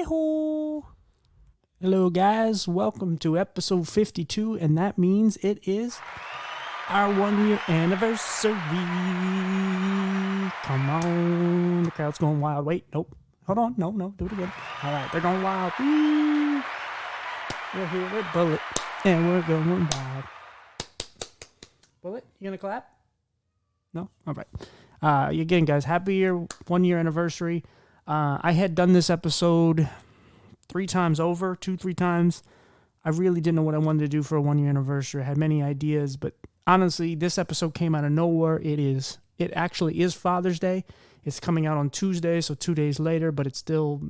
Hey-ho! Hello, guys. Welcome to episode 52, and that means it is our 1 year anniversary. Come on. The crowd's going wild. Wait, nope. Hold on. No, do it again. All right, they're going wild. Woo! We're here with Bullet, and we're going wild. Bullet, you gonna clap? No? All right. Again, guys, happy 1 year anniversary. I had done this episode 3 times over, 3 times. I really didn't know what I wanted to do for a 1 year anniversary. I had many ideas, but honestly, this episode came out of nowhere. It actually is Father's Day. It's coming out on Tuesday, so 2 days later, but it's still,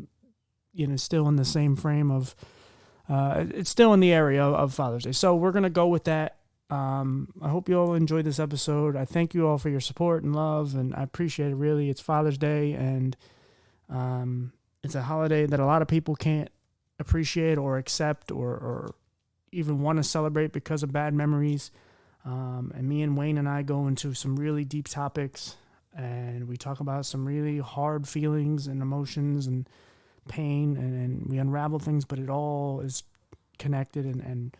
still in the same frame of, it's still in the area of Father's Day. So we're going to go with that. I hope you all enjoyed this episode. I thank you all for your support and love, and I appreciate it, really. It's Father's Day, and it's a holiday that a lot of people can't appreciate or accept or even want to celebrate because of bad memories. And me and Wayne and I go into some really deep topics, and we talk about some really hard feelings and emotions and pain, and we unravel things, but it all is connected, and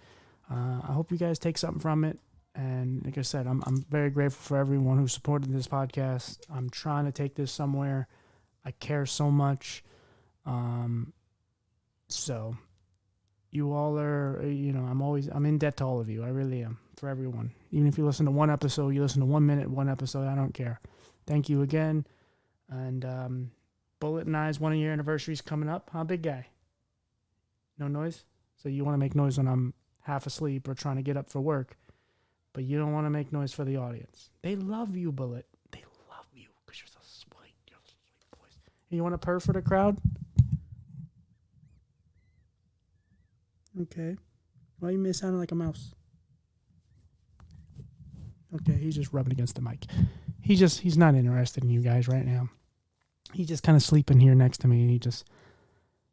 I hope you guys take something from it. And like I said, I'm very grateful for everyone who supported this podcast. I'm trying to take this somewhere. I care so much. So you all are, I'm in debt to all of you. I really am, for everyone. Even if you listen to one episode, you listen to 1 minute, one episode, I don't care. Thank you again. And Bullet and I's 1 year anniversary is coming up. Huh, big guy? No noise? So you want to make noise when I'm half asleep or trying to get up for work, but you don't want to make noise for the audience. They love you, Bullet. They love you because you're so sweet. You're so sweet boys. And you want to purr for the crowd? Okay. Why you sounding like a mouse? Okay, he's just rubbing against the mic. He's not interested in you guys right now. He's just kind of sleeping here next to me, and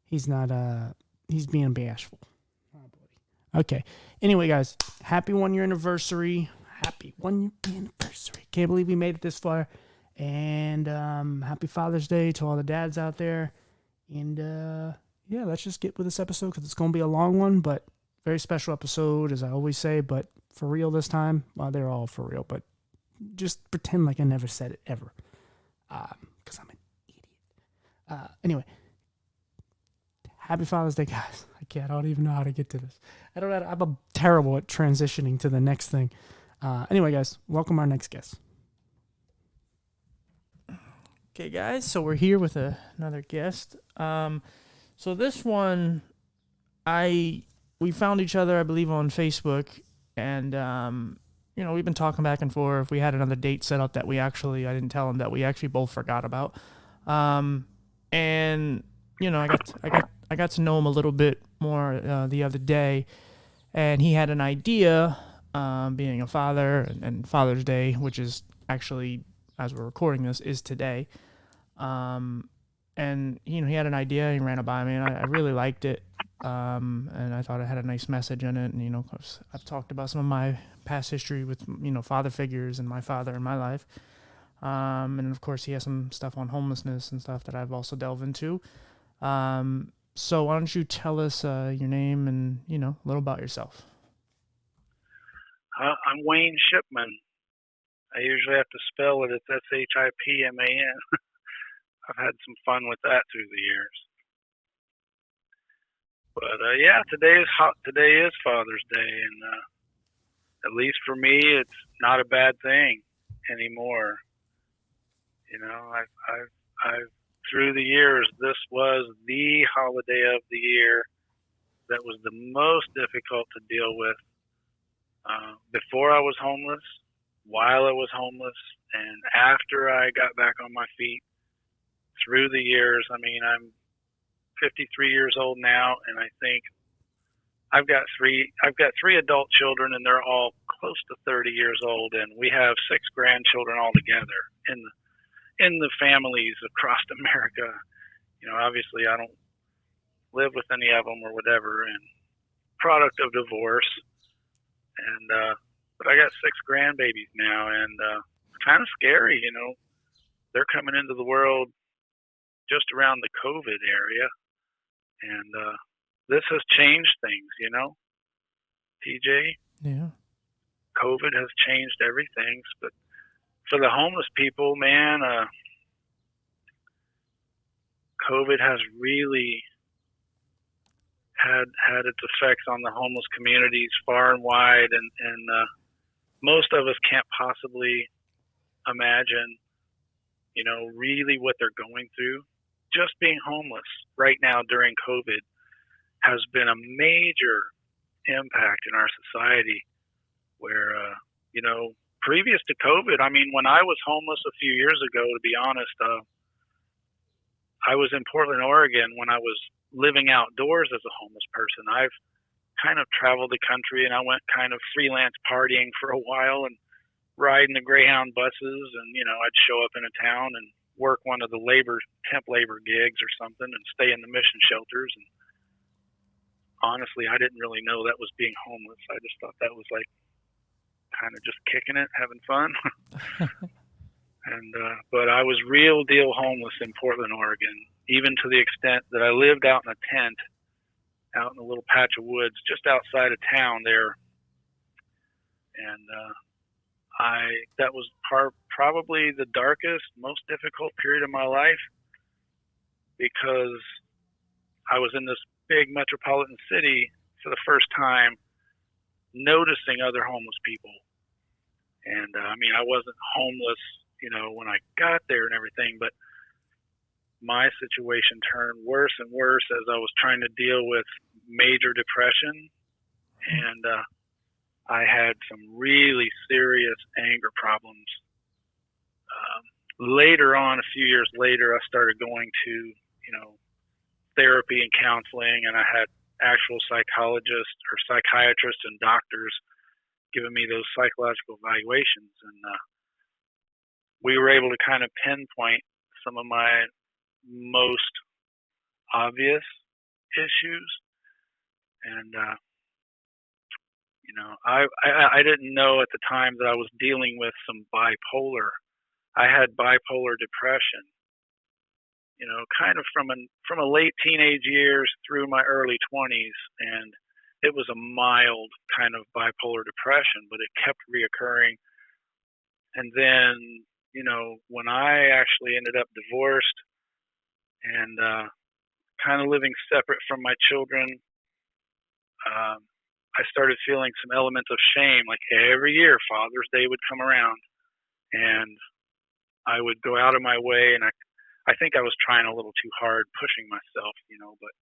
he's being bashful. Oh, boy. Okay. Anyway, guys, happy 1 year anniversary. Happy 1 year anniversary. Can't believe we made it this far. And happy Father's Day to all the dads out there. And yeah, let's just get with this episode because it's going to be a long one, but very special episode, as I always say, but for real this time. Well, they're all for real, but just pretend like I never said it ever because I'm an idiot. Anyway, happy Father's Day, guys. I don't even know how to get to this. I'm terrible at transitioning to the next thing. Anyway, guys, welcome our next guest. Okay, guys, so we're here with another guest. So this one, we found each other, I believe, on Facebook, and we've been talking back and forth. We had another date set up that I didn't tell him, that we actually both forgot about. And I got to know him a little bit more the other day, and he had an idea, being a father and Father's Day, which is actually, as we're recording this, is today. And he had an idea. He ran it by me, and I really liked it. And I thought it had a nice message in it. And I've talked about some of my past history with father figures and my father in my life. And of course, he has some stuff on homelessness and stuff that I've also delved into. So why don't you tell us your name and a little about yourself? I'm Wayne Shipman. I usually have to spell it. It's Shipman. I've had some fun with that through the years. But yeah, today is Father's Day, and at least for me, it's not a bad thing anymore. I've through the years, this was the holiday of the year that was the most difficult to deal with. Before I was homeless, while I was homeless, and after I got back on my feet. Through the years, I'm 53 years old now, and I think I've got three adult children, and they're all close to 30 years old, and we have 6 grandchildren all together in the families across America. Obviously I don't live with any of them or whatever, and product of divorce, and but I got 6 grandbabies now, and it's kind of scary. They're coming into the world just around the COVID area, And this has changed things, TJ. Yeah. COVID has changed everything. But for the homeless people, man, COVID has really had its effects on the homeless communities far and wide, and most of us can't possibly imagine, really what they're going through. Just being homeless right now during COVID has been a major impact in our society where, previous to COVID, I mean, when I was homeless a few years ago, to be honest, I was in Portland, Oregon when I was living outdoors as a homeless person. I've kind of traveled the country, and I went kind of freelance partying for a while and riding the Greyhound buses, and I'd show up in a town and work one of the temp labor gigs or something and stay in the mission shelters. And honestly, I didn't really know that was being homeless. I just thought that was like kind of just kicking it, having fun. And but I was real deal homeless in Portland, Oregon, even to the extent that I lived out in a tent out in a little patch of woods just outside of town there. And that was probably the darkest, most difficult period of my life, because I was in this big metropolitan city for the first time, noticing other homeless people. And I mean, I wasn't homeless, when I got there and everything, but my situation turned worse and worse as I was trying to deal with major depression. And I had some really serious anger problems. Later on, a few years later, I started going to, therapy and counseling, and I had actual psychologists or psychiatrists and doctors giving me those psychological evaluations. And we were able to kind of pinpoint some of my most obvious issues. And, I didn't know at the time that I was dealing with some bipolar. I had bipolar depression, kind of from a late teenage years through my early 20s. And it was a mild kind of bipolar depression, but it kept reoccurring. And then, when I actually ended up divorced and kind of living separate from my children, I started feeling some elements of shame. Like every year, Father's Day would come around, and I would go out of my way, and I think I was trying a little too hard, pushing myself, but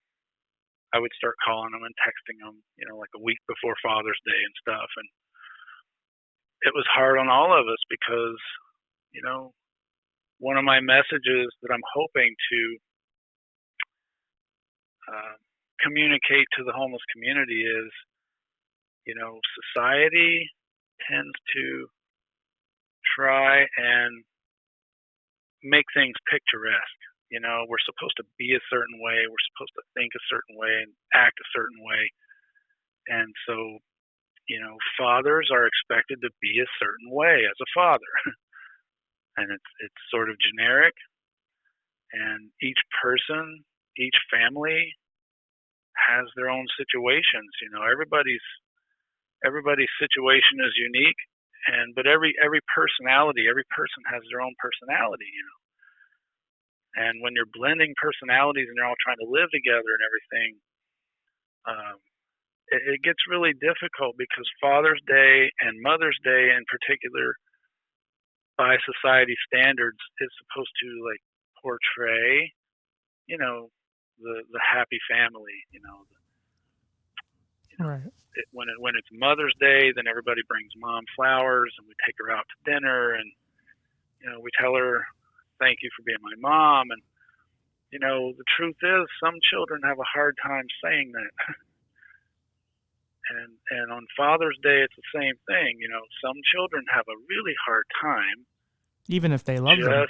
I would start calling them and texting them, like a week before Father's Day and stuff. And it was hard on all of us because, one of my messages that I'm hoping to communicate to the homeless community is, society tends to try and make things picturesque. We're supposed to be a certain way. We're supposed to think a certain way and act a certain way. And so, fathers are expected to be a certain way as a father. And it's sort of generic. And each person, each family has their own situations. Everybody's situation is unique, but every personality, every person has their own personality. And when you're blending personalities and you're all trying to live together and everything, it gets really difficult, because Father's Day and Mother's Day in particular, by society standards, is supposed to like portray, the happy family. Right. When it's Mother's Day, then everybody brings mom flowers, and we take her out to dinner, and we tell her thank you for being my mom. And the truth is, some children have a hard time saying that. And on Father's Day, it's the same thing. Some children have a really hard time, even if they love them.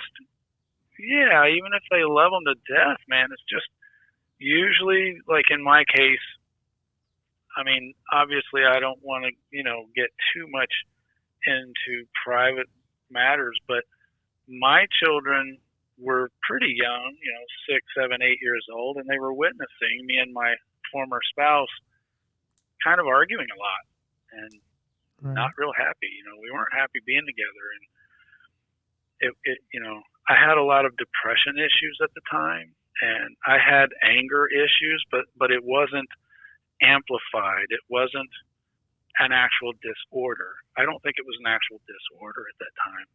Yeah, even if they love them to death, man. It's just usually, like in my case, I mean, obviously I don't want to, get too much into private matters, but my children were pretty young, 6, 7, 8 years old, and they were witnessing me and my former spouse kind of arguing a lot and not Right. real happy. We weren't happy being together, and I had a lot of depression issues at the time, and I had anger issues, but it wasn't amplified. It wasn't an actual disorder. I don't think it was an actual disorder at that time.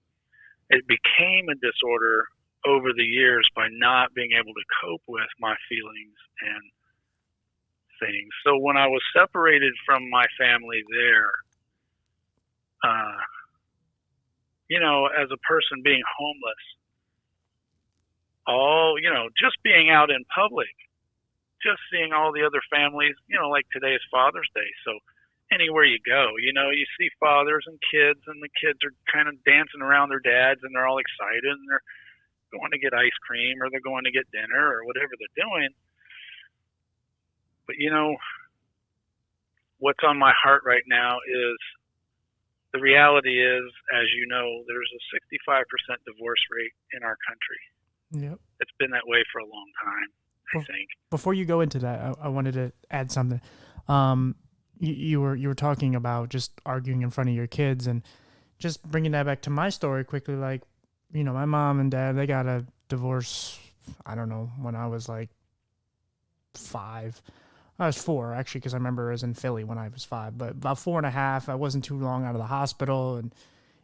It became a disorder over the years by not being able to cope with my feelings and things. So when I was separated from my family there, uh, as a person being homeless, just being out in public, just seeing all the other families, like today is Father's Day. So anywhere you go, you see fathers and the kids are kind of dancing around their dads and they're all excited and they're going to get ice cream or they're going to get dinner or whatever they're doing. But what's on my heart right now is the reality is, as you know, there's a 65% divorce rate in our country. Yep. It's been that way for a long time, I think. Before you go into that, I wanted to add something. You were talking about just arguing in front of your kids, and just bringing that back to my story quickly. Like, my mom and dad, they got a divorce. I don't know, when I was like 5. I was 4 actually, because I remember I was in Philly when I was 5. But about 4.5, I wasn't too long out of the hospital, and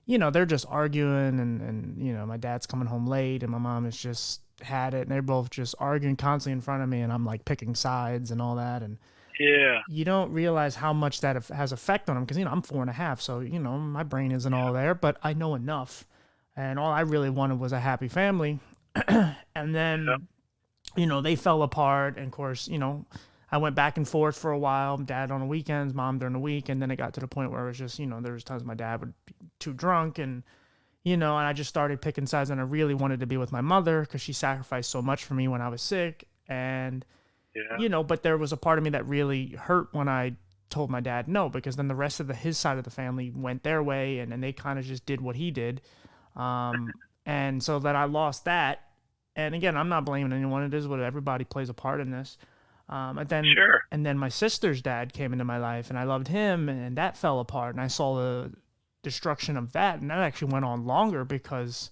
they're just arguing, and my dad's coming home late, and my mom has just had it, and they're both just arguing constantly in front of me, and I'm like picking sides and all that, and Yeah. you don't realize how much that has effect on them, because I'm 4.5, so my brain isn't all there, but I know enough, and all I really wanted was a happy family. And then they fell apart, and of course I went back and forth for a while, dad on the weekends, mom during the week, and then it got to the point where it was just there was times my dad would be too drunk, and and I just started picking sides, and I really wanted to be with my mother because she sacrificed so much for me when I was sick. And but there was a part of me that really hurt when I told my dad no, because then the rest of his side of the family went their way, and they kind of just did what he did. And so that I lost that. And again, I'm not blaming anyone. It is what everybody plays a part in this. Sure. And then my sister's dad came into my life, and I loved him, and that fell apart, and I saw the destruction of that, and that actually went on longer because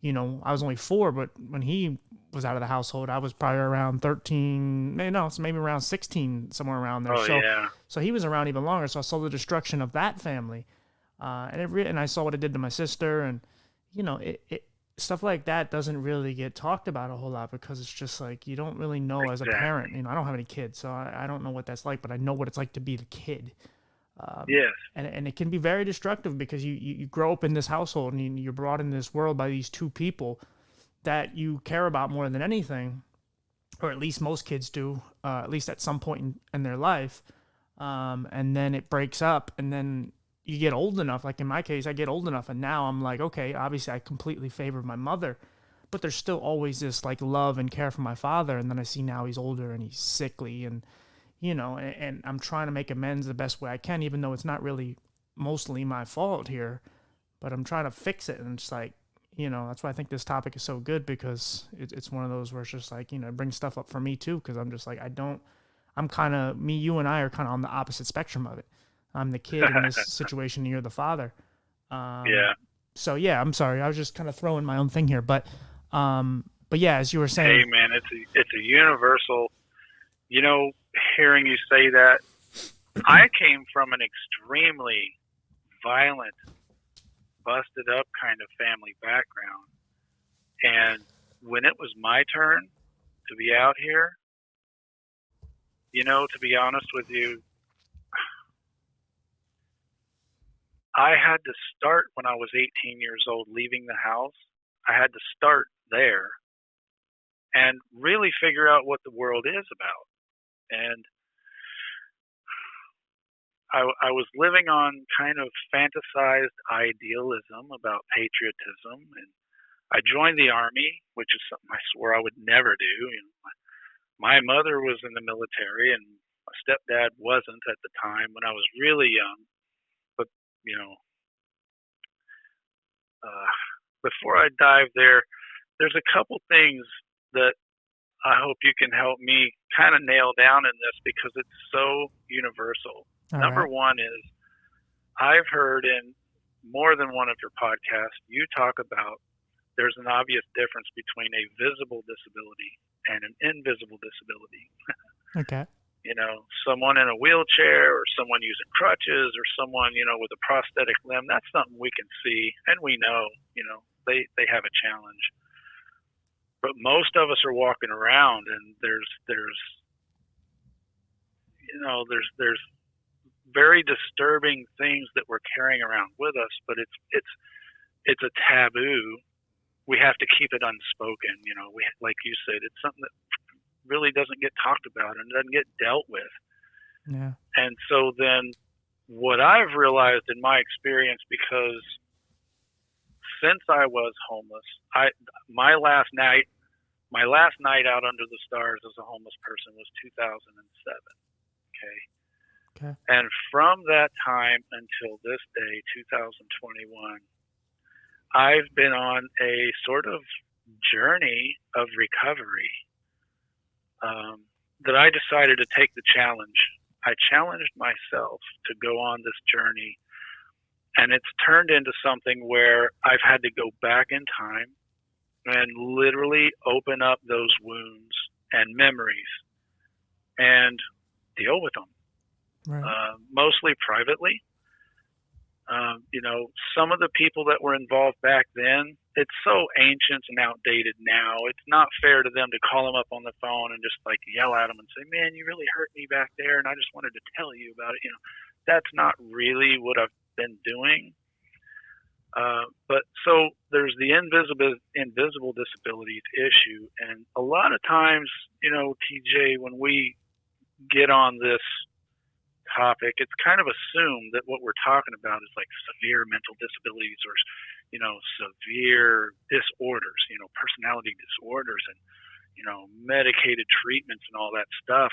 I was only 4, but when he was out of the household, I was probably around 13, maybe around 16, somewhere around there. Oh, yeah. So he was around even longer. So I saw the destruction of that family, and I saw what it did to my sister, and it stuff like that doesn't really get talked about a whole lot, because it's just like you don't really know as a parent. I don't have any kids, so I don't know what that's like, but I know what it's like to be the kid. Yes. And it can be very destructive, because you grow up in this household, and you're brought in this world by these two people that you care about more than anything, or at least most kids do, at least at some point in their life. And then it breaks up, and then you get old enough. Like in my case, I get old enough, and now I'm like, okay, obviously I completely favor my mother, but there's still always this like love and care for my father. And then I see now he's older and he's sickly, and and I'm trying to make amends the best way I can, even though it's not really mostly my fault here, but I'm trying to fix it. And it's like, that's why I think this topic is so good, because it's one of those where it's just like, it brings stuff up for me too, because I'm just like, I'm kind of, you and I are kind of on the opposite spectrum of it. I'm the kid in this situation, and you're the father. Yeah. So yeah, I'm sorry. I was just kind of throwing my own thing here, but yeah, as you were saying. Hey, man, it's a universal, hearing you say that, I came from an extremely violent, busted up kind of family background. And when it was my turn to be out here, to be honest with you, I had to start when I was 18 years old, leaving the house. I had to start there and really figure out what the world is about. And I was living on kind of fantasized idealism about patriotism, and I joined the Army, which is something I swore I would never do. My mother was in the military, and my stepdad wasn't at the time when I was really young. But before I dive there, there's a couple things that I hope you can help me kind of nail down in this because it's so universal. All Number right. one is I've heard in more than one of your podcasts you talk about there's an obvious difference between a visible disability and an invisible disability. Okay. Someone in a wheelchair or someone using crutches or someone, with a prosthetic limb, that's something we can see and we know, they have a challenge. But most of us are walking around and there's very disturbing things that we're carrying around with us, but it's a taboo. We have to keep it unspoken. Like you said, it's something that really doesn't get talked about and doesn't get dealt with. Yeah. And so then what I've realized in my experience, because since I was homeless, my last night out under the stars as a homeless person was 2007. Okay. Okay. And from that time until this day, 2021, I've been on a sort of journey of recovery that I decided to take the challenge. I challenged myself to go on this journey, and it's turned into something where I've had to go back in time and literally open up those wounds and memories and deal with them, Right. mostly privately. Some of the people that were involved back then, it's so ancient and outdated now. It's not fair to them to call them up on the phone and just like yell at them and say, "Man, you really hurt me back there, and I just wanted to tell you about it." That's not really what I've been doing. But so there's the invisible disabilities issue, and a lot of times, TJ, when we get on this topic, it's kind of assumed that what we're talking about is like severe mental disabilities or, severe disorders, personality disorders and, medicated treatments and all that stuff.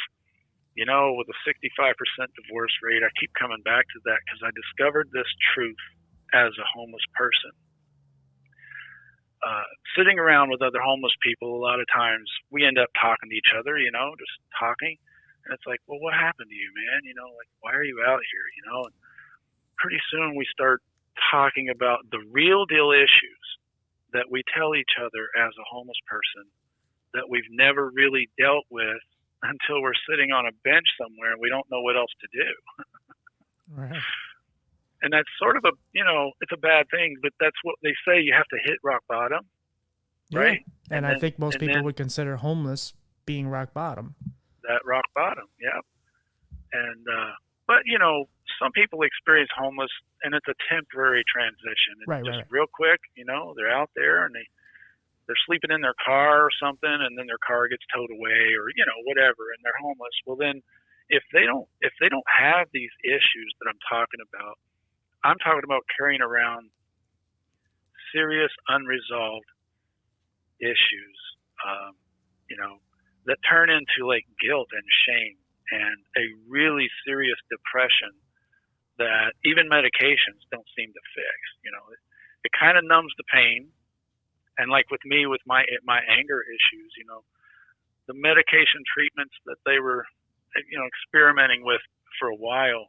With a 65% divorce rate, I keep coming back to that because I discovered this truth as a homeless person. Sitting around with other homeless people, a lot of times we end up talking to each other, just talking. And it's like, well, what happened to you, man? Like, why are you out here? And pretty soon we start talking about the real deal issues that we tell each other as a homeless person that we've never really dealt with until we're sitting on a bench somewhere and we don't know what else to do. Right. And that's sort of it's a bad thing, but that's what they say. You have to hit rock bottom, Yeah. right? And I think most people would consider homeless being rock bottom. That rock bottom, yeah. And but some people experience homeless, and it's a temporary transition. It's just real quick. They're out there and they're sleeping in their car or something, and then their car gets towed away, or whatever, and they're homeless. Well, then if they don't have these issues that I'm talking about carrying around serious unresolved issues, that turn into like guilt and shame and a really serious depression that even medications don't seem to fix. It kind of numbs the pain. And like with me, with my anger issues, the medication treatments that they were, experimenting with for a while,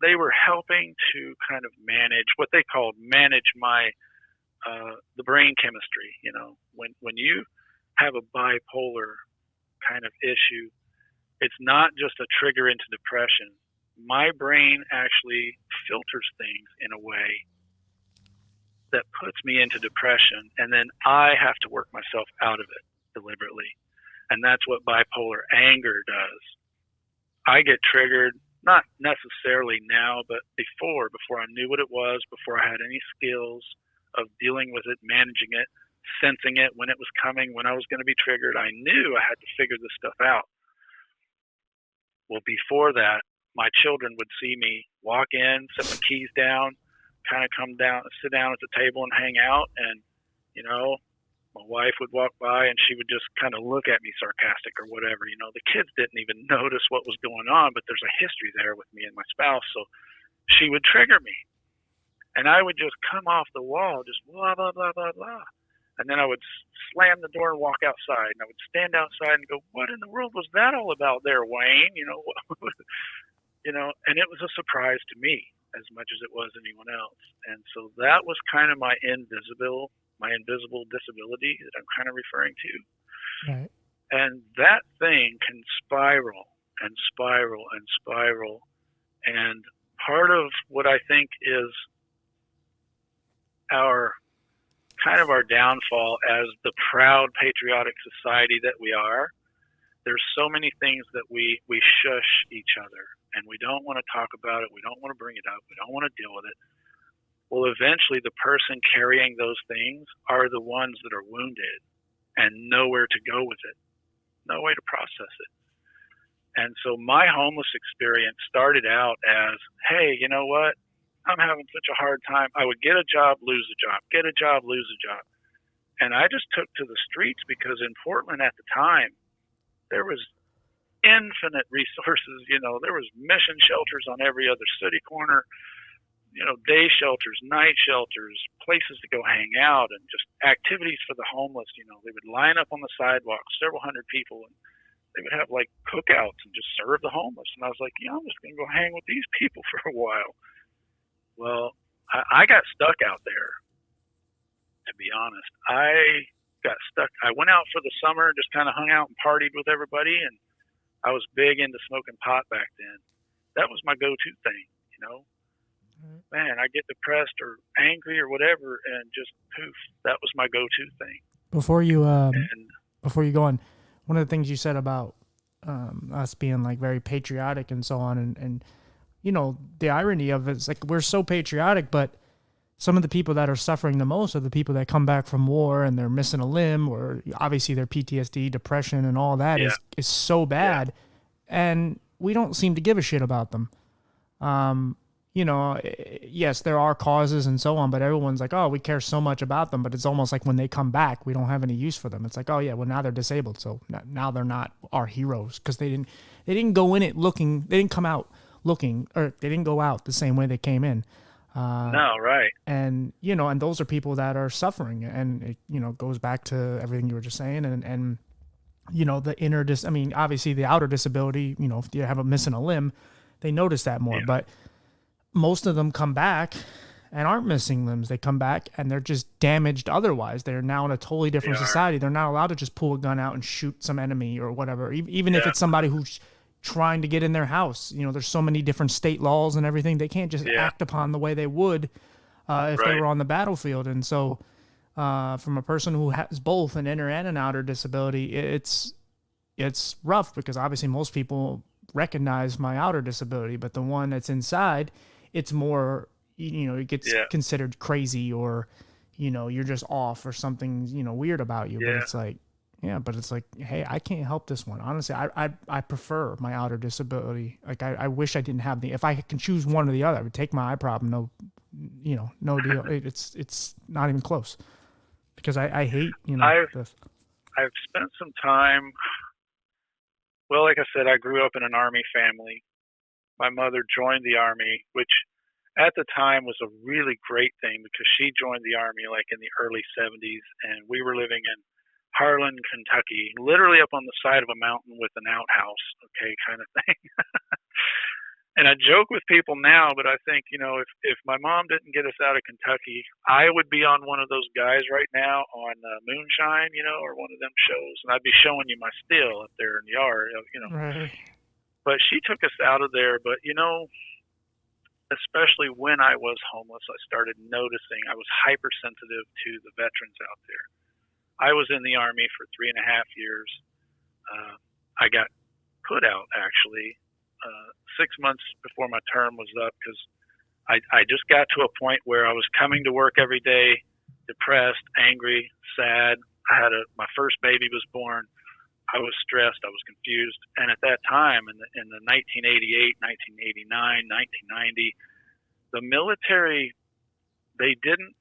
they were helping to kind of manage what they called my the brain chemistry. When you have a bipolar kind of issue, it's not just a trigger into depression. My brain actually filters things in a way that puts me into depression, and then I have to work myself out of it deliberately. And that's what bipolar anger does. I get triggered, not necessarily now, but before I knew what it was, before I had any skills of dealing with it, managing it, sensing it when it was coming, when I was going to be triggered. I knew I had to figure this stuff out. Well, before that, my children would see me walk in, set my keys down, kind of come down, sit down at the table and hang out. And, my wife would walk by and she would just kind of look at me sarcastic or whatever. The kids didn't even notice what was going on, but there's a history there with me and my spouse. So she would trigger me. And I would just come off the wall, just blah, blah, blah, blah, blah. And then I would slam the door and walk outside, and I would stand outside and go, "What in the world was that all about there, Wayne?" And it was a surprise to me as much as it was anyone else. And so that was kind of my invisible disability that I'm kind of referring to. Right. And that thing can spiral and spiral and spiral. And part of what I think is our downfall as the proud patriotic society that we are, there's so many things that we shush each other, and we don't want to talk about it. We don't want to bring it up. We don't want to deal with it. Well, eventually the person carrying those things are the ones that are wounded and nowhere to go with it, no way to process it. And so my homeless experience started out as, hey, you know what? I'm having such a hard time. I would get a job, lose a job, get a job, lose a job. And I just took to the streets because in Portland at the time, there was infinite resources. There was mission shelters on every other city corner, day shelters, night shelters, places to go hang out, and just activities for the homeless. They would line up on the sidewalk, several hundred people, and they would have like cookouts and just serve the homeless. And I was like, I'm just going to go hang with these people for a while. Well, I got stuck out there, to be honest. I got stuck. I went out for the summer, just kind of hung out and partied with everybody, and I was big into smoking pot back then. That was my go-to thing, Man, I get depressed or angry or whatever, and just poof, that was my go-to thing. Before you go on, one of the things you said about us being like very patriotic and so on, and the irony of it is like we're so patriotic, but some of the people that are suffering the most are the people that come back from war and they're missing a limb, or obviously their PTSD, depression, and all that is so bad, and we don't seem to give a shit about them. Yes, there are causes and so on, but everyone's like, oh, we care so much about them, but it's almost like when they come back, we don't have any use for them. It's like, oh yeah, well now they're disabled, so now they're not our heroes because they didn't go in it looking, they didn't come out looking, or they didn't go out the same way they came in. No, right. And, and those are people that are suffering, and it, goes back to everything you were just saying. And the inner obviously the outer disability, if you have a missing a limb, they notice that more, but most of them come back and aren't missing limbs. They come back and they're just damaged otherwise. They're now in a totally different society. They're not allowed to just pull a gun out and shoot some enemy or whatever, even if it's somebody who's trying to get in their house. There's so many different state laws and everything. They can't just act upon the way they would if they were on the battlefield. And so from a person who has both an inner and an outer disability, it's rough because obviously most people recognize my outer disability, but the one that's inside, it's more, it gets considered crazy, or, you're just off, or something, weird about you. But it's like, hey, I can't help this one. Honestly, I prefer my outer disability. Like, I wish I didn't have if I can choose one or the other, I would take my eye problem. No deal. It's not even close, because I hate, this. I've spent some time, well, like I said, I grew up in an Army family. My mother joined the Army, which at the time was a really great thing because she joined the Army like in the early 70s, and we were living in Harlan, Kentucky, literally up on the side of a mountain with an outhouse, kind of thing. And I joke with people now, but I think, if my mom didn't get us out of Kentucky, I would be on one of those guys right now on Moonshine, or one of them shows, and I'd be showing you my still up there in the yard, Right. But she took us out of there. But, especially when I was homeless, I started noticing I was hypersensitive to the veterans out there. I was in the Army for 3.5 years. I got put out, actually, 6 months before my term was up, because I just got to a point where I was coming to work every day, depressed, angry, sad. My first baby was born. I was stressed. I was confused. And at that time, in the 1988, 1989, 1990, the military, they didn't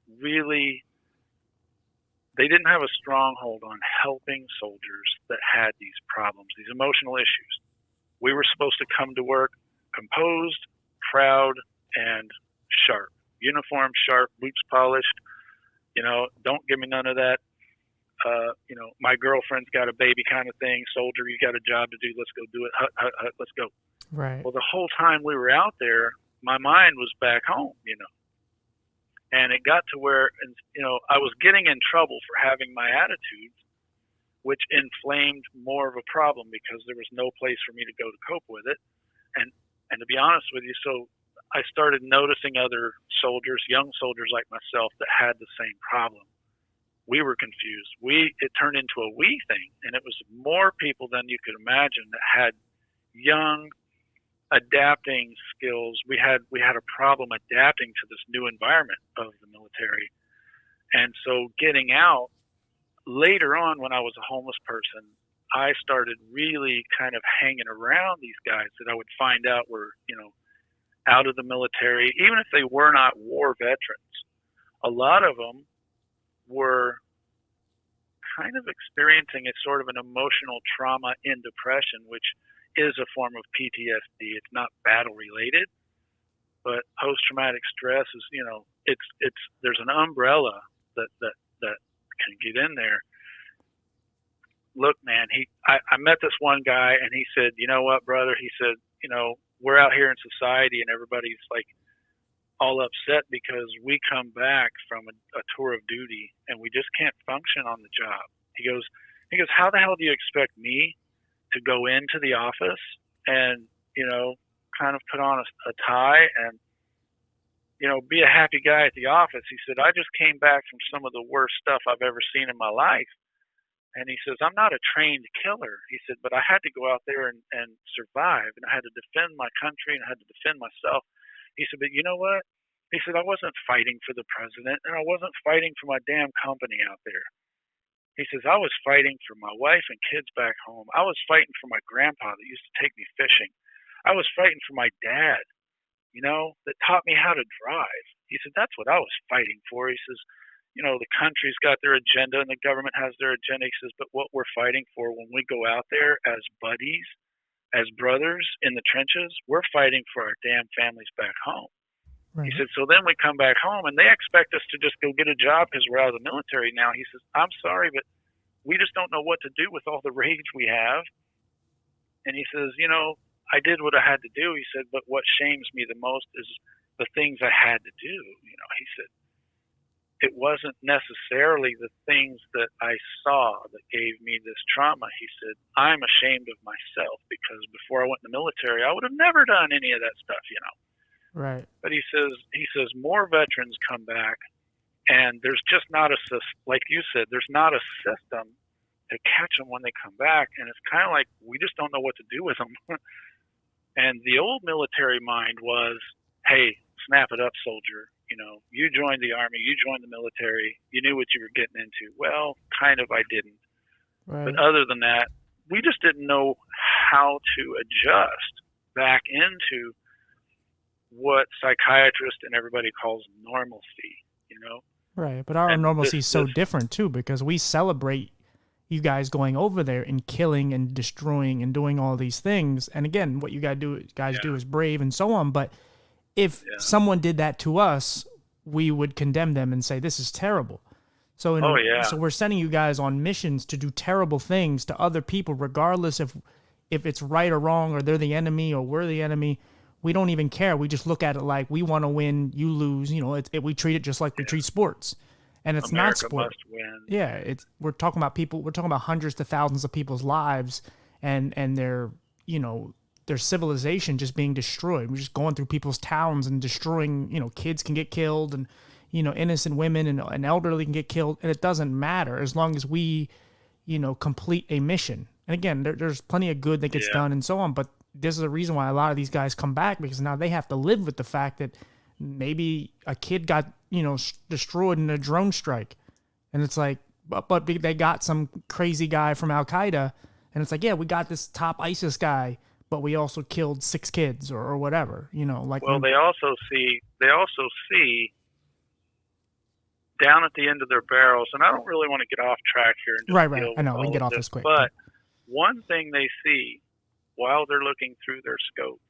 have a stronghold on helping soldiers that had these problems, these emotional issues. We were supposed to come to work composed, proud, and sharp. Uniform, sharp, boots polished. Don't give me none of that my girlfriend's got a baby kind of thing. Soldier, you got a job to do. Let's go do it. Hut, hut, hut. Let's go. Right. Well, the whole time we were out there, my mind was back home, and it got to where, I was getting in trouble for having my attitudes, which inflamed more of a problem because there was no place for me to go to cope with it. And to be honest with you, so I started noticing other soldiers, young soldiers like myself, that had the same problem. We were confused. It turned into a we thing, and it was more people than you could imagine that had young, adapting skills. We had a problem adapting to this new environment of the military. And so getting out later on, when I was a homeless person, I started really kind of hanging around these guys that I would find out were, out of the military, even if they were not war veterans. A lot of them were kind of experiencing a sort of an emotional trauma in depression, which is a form of PTSD. It's not battle related, but post-traumatic stress is, there's an umbrella that can get in there. Look, man, I met this one guy, and he said, you know what, brother? He said, we're out here in society, and everybody's like all upset because we come back from a tour of duty, and we just can't function on the job. He goes, how the hell do you expect me to go into the office and, kind of put on a tie and, be a happy guy at the office? He said, I just came back from some of the worst stuff I've ever seen in my life. And he says, I'm not a trained killer. He said, but I had to go out there and survive, and I had to defend my country, and I had to defend myself. He said, but you know what? He said, I wasn't fighting for the president, and I wasn't fighting for my damn company out there. He says, I was fighting for my wife and kids back home. I was fighting for my grandpa that used to take me fishing. I was fighting for my dad, that taught me how to drive. He said, that's what I was fighting for. He says, the country's got their agenda and the government has their agenda. He says, but what we're fighting for when we go out there as buddies, as brothers in the trenches, we're fighting for our damn families back home. Right. He said, so then we come back home and they expect us to just go get a job because we're out of the military now. He says, I'm sorry, but we just don't know what to do with all the rage we have. And he says, I did what I had to do. He said, but what shames me the most is the things I had to do. He said, it wasn't necessarily the things that I saw that gave me this trauma. He said, I'm ashamed of myself because before I went in the military, I would have never done any of that stuff, Right. But he says more veterans come back, and there's just not like you said, there's not a system to catch them when they come back. And it's kind of like we just don't know what to do with them. And the old military mind was, hey, snap it up, soldier. You joined the Army, you joined the military, you knew what you were getting into. Well, kind of I didn't. Right. But other than that, we just didn't know how to adjust back into what psychiatrists and everybody calls normalcy, Right, but our normalcy is so different, too, because we celebrate you guys going over there and killing and destroying and doing all these things. And again, what you guys do is brave and so on, but if someone did that to us, we would condemn them and say, this is terrible. So, so we're sending you guys on missions to do terrible things to other people, regardless if it's right or wrong, or they're the enemy or we're the enemy. We don't even care. We just look at it like we want to win, you lose. We treat it just like we treat sports. And it's America not sport. Must win. Yeah, we're talking about people. We're talking about hundreds to thousands of people's lives and their their civilization just being destroyed. We're just going through people's towns and destroying, kids can get killed and, innocent women and elderly can get killed. And it doesn't matter as long as we, complete a mission. And again, there's plenty of good that gets done and so on. But this is the reason why a lot of these guys come back, because now they have to live with the fact that maybe a kid got, destroyed in a drone strike. And it's like, but they got some crazy guy from Al-Qaeda. And it's like, yeah, we got this top ISIS guy, but we also killed 6 kids or whatever, Well, they also see down at the end of their barrels, and I don't really want to get off track here. And just right. I know, we can get off this quick. But one thing they see while they're looking through their scope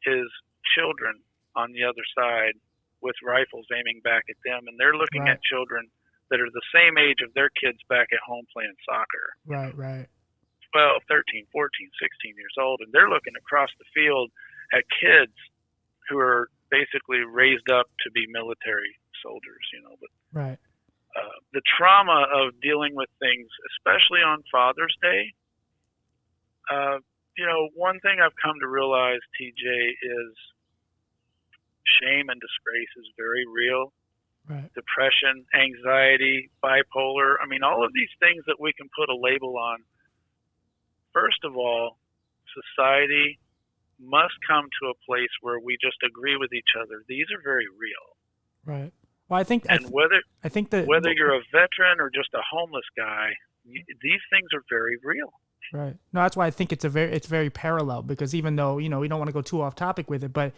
is children on the other side with rifles aiming back at them, and they're looking at children that are the same age of their kids back at home playing soccer. Right, right. 12, 13, 14, 16 years old, and they're looking across the field at kids who are basically raised up to be military soldiers, But right. The trauma of dealing with things, especially on Father's Day, one thing I've come to realize, TJ, is shame and disgrace is very real. Right. Depression, anxiety, bipolar. I mean, all of these things that we can put a label on. First of all, society must come to a place where we just agree with each other. These are very real. Right. Well, I think whether you're a veteran or just a homeless guy, these things are very real. Right. No, that's why I think it's very parallel, because even though, we don't want to go too off topic with it, but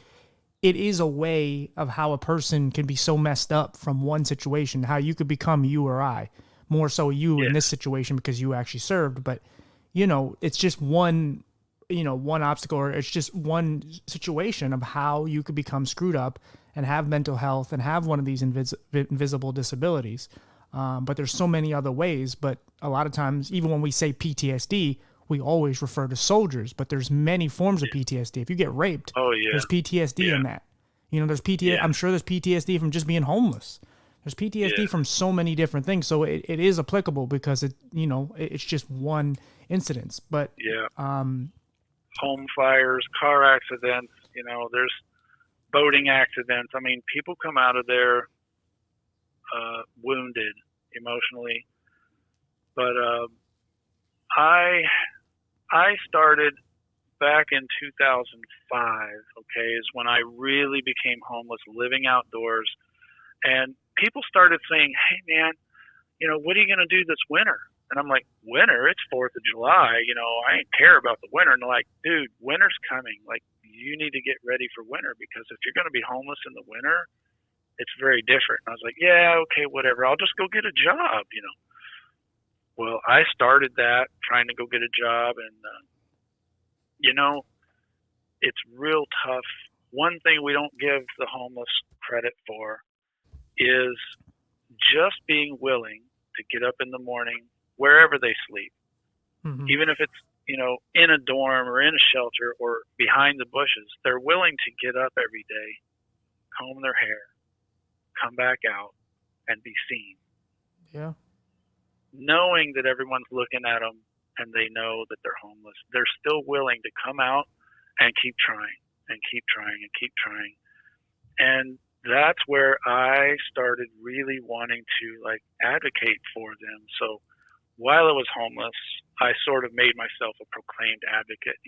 it is a way of how a person can be so messed up from one situation, how you could become you or I, more so you in this situation because you actually served. But, it's just one obstacle, or it's just one situation of how you could become screwed up and have mental health and have one of these invisible disabilities. But there's so many other ways. But a lot of times, even when we say PTSD, we always refer to soldiers. But there's many forms of PTSD. If you get raped, there's PTSD in that. There's PTSD. I'm sure there's PTSD from just being homeless. There's PTSD from so many different things. So it is applicable because it's just one incident. But home fires, car accidents, there's boating accidents. I mean, people come out of there wounded emotionally. But I started back in 2005, is when I really became homeless, living outdoors. And people started saying, hey, man, what are you going to do this winter? And I'm like, winter? It's 4th of July. I ain't care about the winter. And they're like, dude, winter's coming. Like, you need to get ready for winter, because if you're going to be homeless in the winter, it's very different. And I was like, yeah, okay, whatever. I'll just go get a job, Well, I started that, trying to go get a job. And, it's real tough. One thing we don't give the homeless credit for is just being willing to get up in the morning, wherever they sleep, even if it's, in a dorm or in a shelter or behind the bushes, they're willing to get up every day, comb their hair, come back out, and be seen. Yeah. Knowing that everyone's looking at them and they know that they're homeless, they're still willing to come out and keep trying and keep trying and keep trying. And that's where I started really wanting to advocate for them. So while I was homeless, I sort of made myself a proclaimed advocate,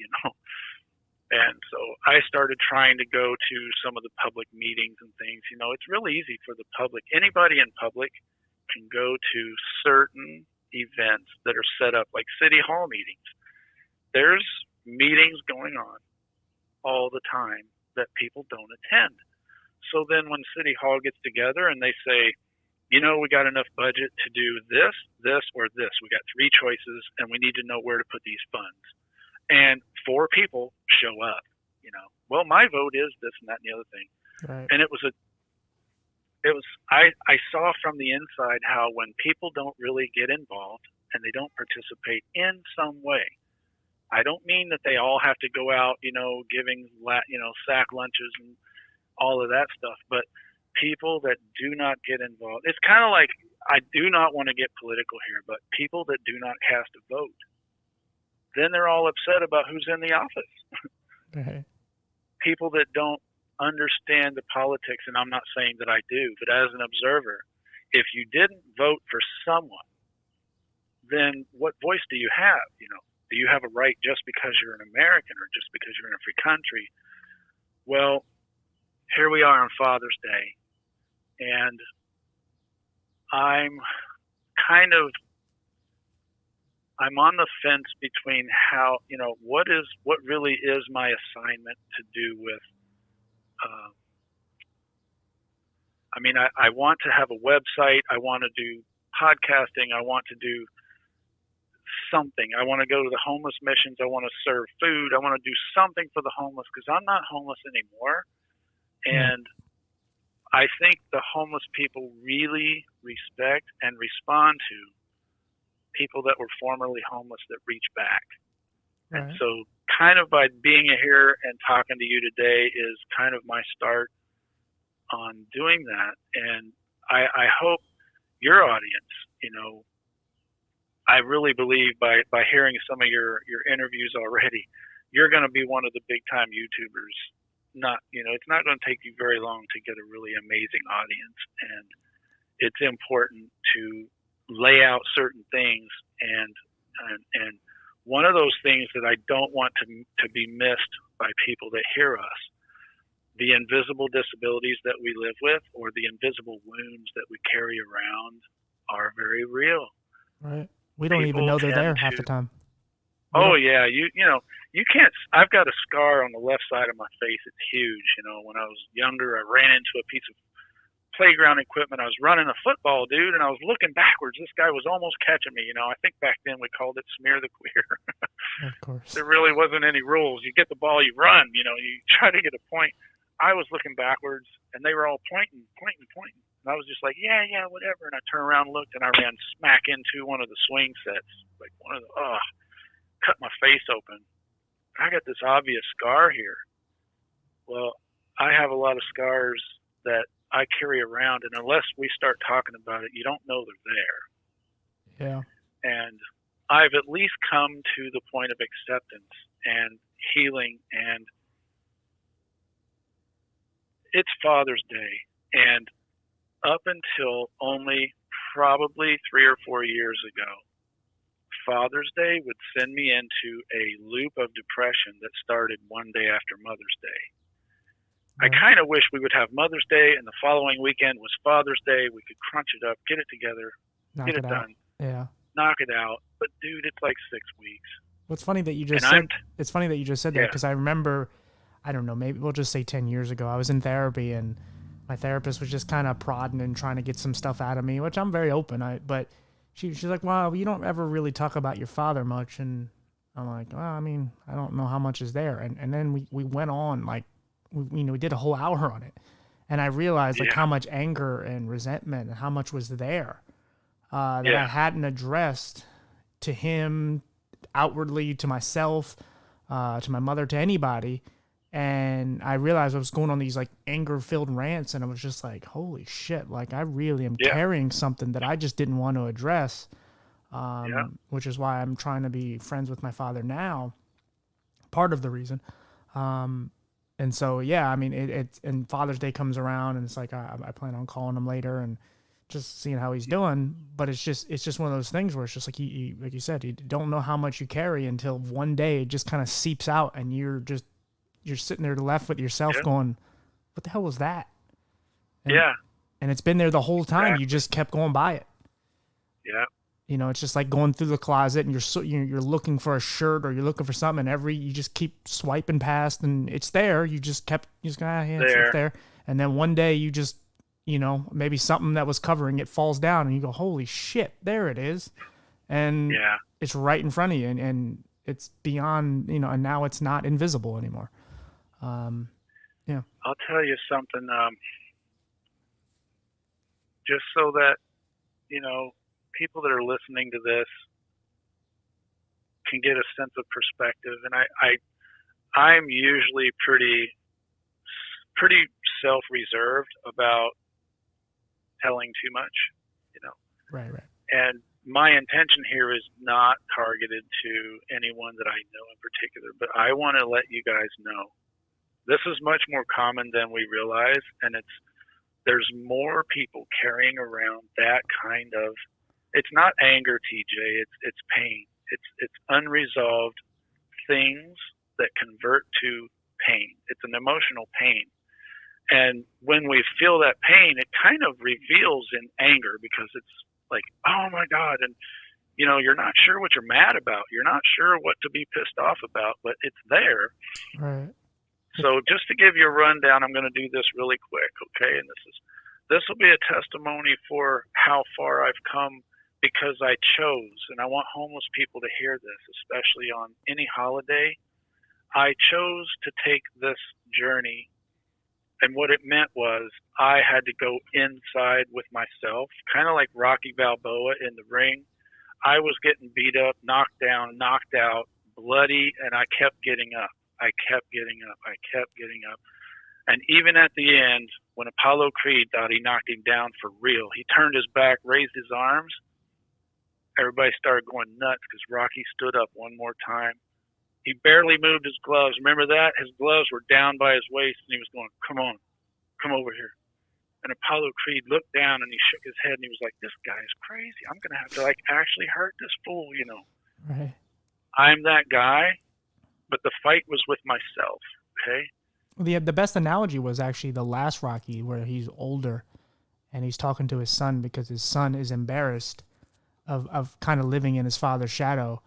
And so I started trying to go to some of the public meetings and things. It's really easy for the public. Anybody in public can go to certain events that are set up, like city hall meetings. There's meetings going on all the time that people don't attend. So then when City Hall gets together and they say, we got enough budget to do this, this, or this. We got 3 choices, and we need to know where to put these funds. And 4 people show up, Well, my vote is this and that and the other thing. Right. And I saw from the inside how when people don't really get involved and they don't participate in some way, I don't mean that they all have to go out, giving, sack lunches and all of that stuff, but people that do not get involved. It's kind of like, I do not want to get political here, but people that do not cast a vote, then they're all upset about who's in the office. Right. People that don't understand the politics, and I'm not saying that I do, but as an observer, if you didn't vote for someone, then what voice do you have? Do you have a right just because you're an American or just because you're in a free country? Well, here we are on Father's Day, and I'm on the fence between how, what really is my assignment to do with, I want to have a website. I want to do podcasting. I want to do something. I want to go to the homeless missions. I want to serve food. I want to do something for the homeless, because I'm not homeless anymore. And I think the homeless people really respect, and respond to people that were formerly homeless that reach back. And Right. so, kind of by being here and talking to you today is kind of my start on doing that. And I hope your audience, I really believe by hearing some of your interviews already, you're going to be one of the big time YouTubers. It's not going to take you very long to get a really amazing audience, and it's important to lay out certain things, and one of those things that I don't want to be missed by people that hear us, the invisible disabilities that we live with, or the invisible wounds that we carry around, are very real. Right. We don't even People know they're there tend half to. the time. Oh yeah, you can't. I've got a scar on the left side of my face. It's huge. When I was younger, I ran into a piece of playground equipment. I was running a football, dude, and I was looking backwards. This guy was almost catching me. I think back then we called it smear the queer. Of course. There really wasn't any rules. You get the ball, you run. You try to get a point. I was looking backwards, and they were all pointing. And I was just like, yeah, whatever. And I turned around and looked, and I ran smack into one of the swing sets. Like cut my face open. I got this obvious scar here. Well, I have a lot of scars that I carry around, and unless we start talking about it, you don't know they're there. Yeah. And I've at least come to the point of acceptance and healing, and it's Father's Day, and up until only probably 3 or 4 years ago, Father's Day would send me into a loop of depression that started one day after Mother's Day. I kind of wish we would have Mother's Day and the following weekend was Father's Day. We could crunch it up, get it together, get it done, knock it out. But dude, it's like 6 weeks. What's funny that you just said. It's funny that you just said that, because I remember, I don't know, maybe we'll just say 10 years ago, I was in therapy, and my therapist was just kind of prodding and trying to get some stuff out of me, which I'm very open. But she's like, well, you don't ever really talk about your father much. And I'm like, well, I mean, I don't know how much is there. And then we went on, like, we did a whole hour on it. And I realized like how much anger and resentment and how much was there that I hadn't addressed to him, outwardly, to myself, to my mother, to anybody. And I realized I was going on these like anger-filled rants, and I was just like, holy shit, like I really am carrying something that I just didn't want to address, which is why I'm trying to be friends with my father now, part of the reason. And so, I mean, and Father's Day comes around, and it's like, I plan on calling him later and just seeing how he's doing. But it's just one of those things where it's just like, like you said, you don't know how much you carry until one day it just kind of seeps out, and you're sitting there left with yourself going, what the hell was that? And it's been there the whole time. Exactly. You just kept going by it. Yeah. It's just like going through the closet, and you're looking for a shirt, or you're looking for something, and you just keep swiping past, and it's there. It's there. And then one day you just, maybe something that was covering it falls down, and you go, holy shit, there it is. And it's right in front of you, and it's beyond, and now it's not invisible anymore. I'll tell you something, just so that, people that are listening to this can get a sense of perspective. And I'm usually pretty self-reserved about telling too much, Right. And my intention here is not targeted to anyone that I know in particular, but I want to let you guys know this is much more common than we realize, and there's more people carrying around that kind of. It's not anger, TJ. It's pain. It's unresolved things that convert to pain. It's an emotional pain, and when we feel that pain, it kind of reveals in anger, because it's like, oh my God, and you're not sure what you're mad about. You're not sure what to be pissed off about, but it's there. Right. So just to give you a rundown, I'm going to do this really quick, okay? And this will be a testimony for how far I've come, because I chose, and I want homeless people to hear this, especially on any holiday. I chose to take this journey And what it meant was I had to go inside with myself, kind of like Rocky Balboa in the ring. I was getting beat up, knocked down, knocked out, bloody, and I kept getting up. I kept getting up. I kept getting up. And even at the end, when Apollo Creed thought he knocked him down for real, he turned his back, raised his arms. Everybody started going nuts because Rocky stood up one more time. He barely moved his gloves. Remember that? His gloves were down by his waist, and he was going, come on, come over here. And Apollo Creed looked down, and he shook his head, and he was like, this guy is crazy. I'm going to have to, actually hurt this fool, Right. I'm that guy, but the fight was with myself, okay? The best analogy was actually the last Rocky, where he's older, and he's talking to his son because his son is embarrassed of kind of living in his father's shadow,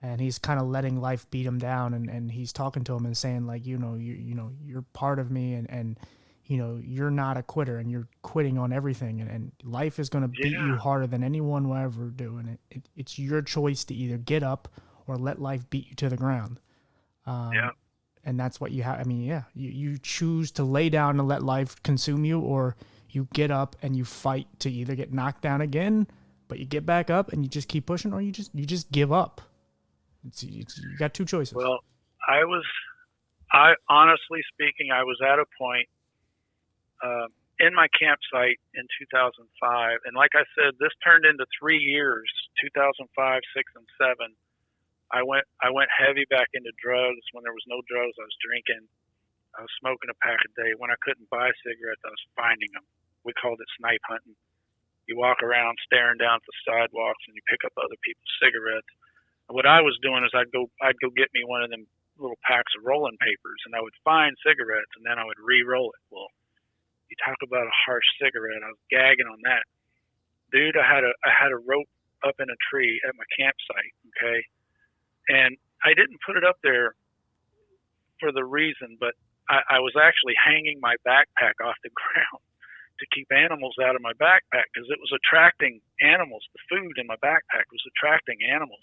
and he's kind of letting life beat him down, and he's talking to him and saying, like, you're part of me, and you're not a quitter, and you're quitting on everything, and life is going to beat you harder than anyone will ever do, and it's your choice to either get up or let life beat you to the ground. And that's what you have. I mean, you choose to lay down and let life consume you, or you get up and you fight to either get knocked down again, but you get back up and you just keep pushing, or you just give up. You got two choices. Well, I honestly speaking, I was at a point in my campsite in 2005, and like I said, this turned into 3 years, 2005, 6, and 7. I went heavy back into drugs. When there was no drugs, I was drinking. I was smoking a pack a day. When I couldn't buy cigarettes, I was finding them. We called it snipe hunting. You walk around staring down at the sidewalks, and you pick up other people's cigarettes. And what I was doing is I'd go get me one of them little packs of rolling papers, and I would find cigarettes, and then I would re-roll it. Well, you talk about a harsh cigarette. I was gagging on that, dude. I had a rope up in a tree at my campsite. Okay. And I didn't put it up there for the reason, but I was actually hanging my backpack off the ground to keep animals out of my backpack because it was attracting animals. The food in my backpack was attracting animals.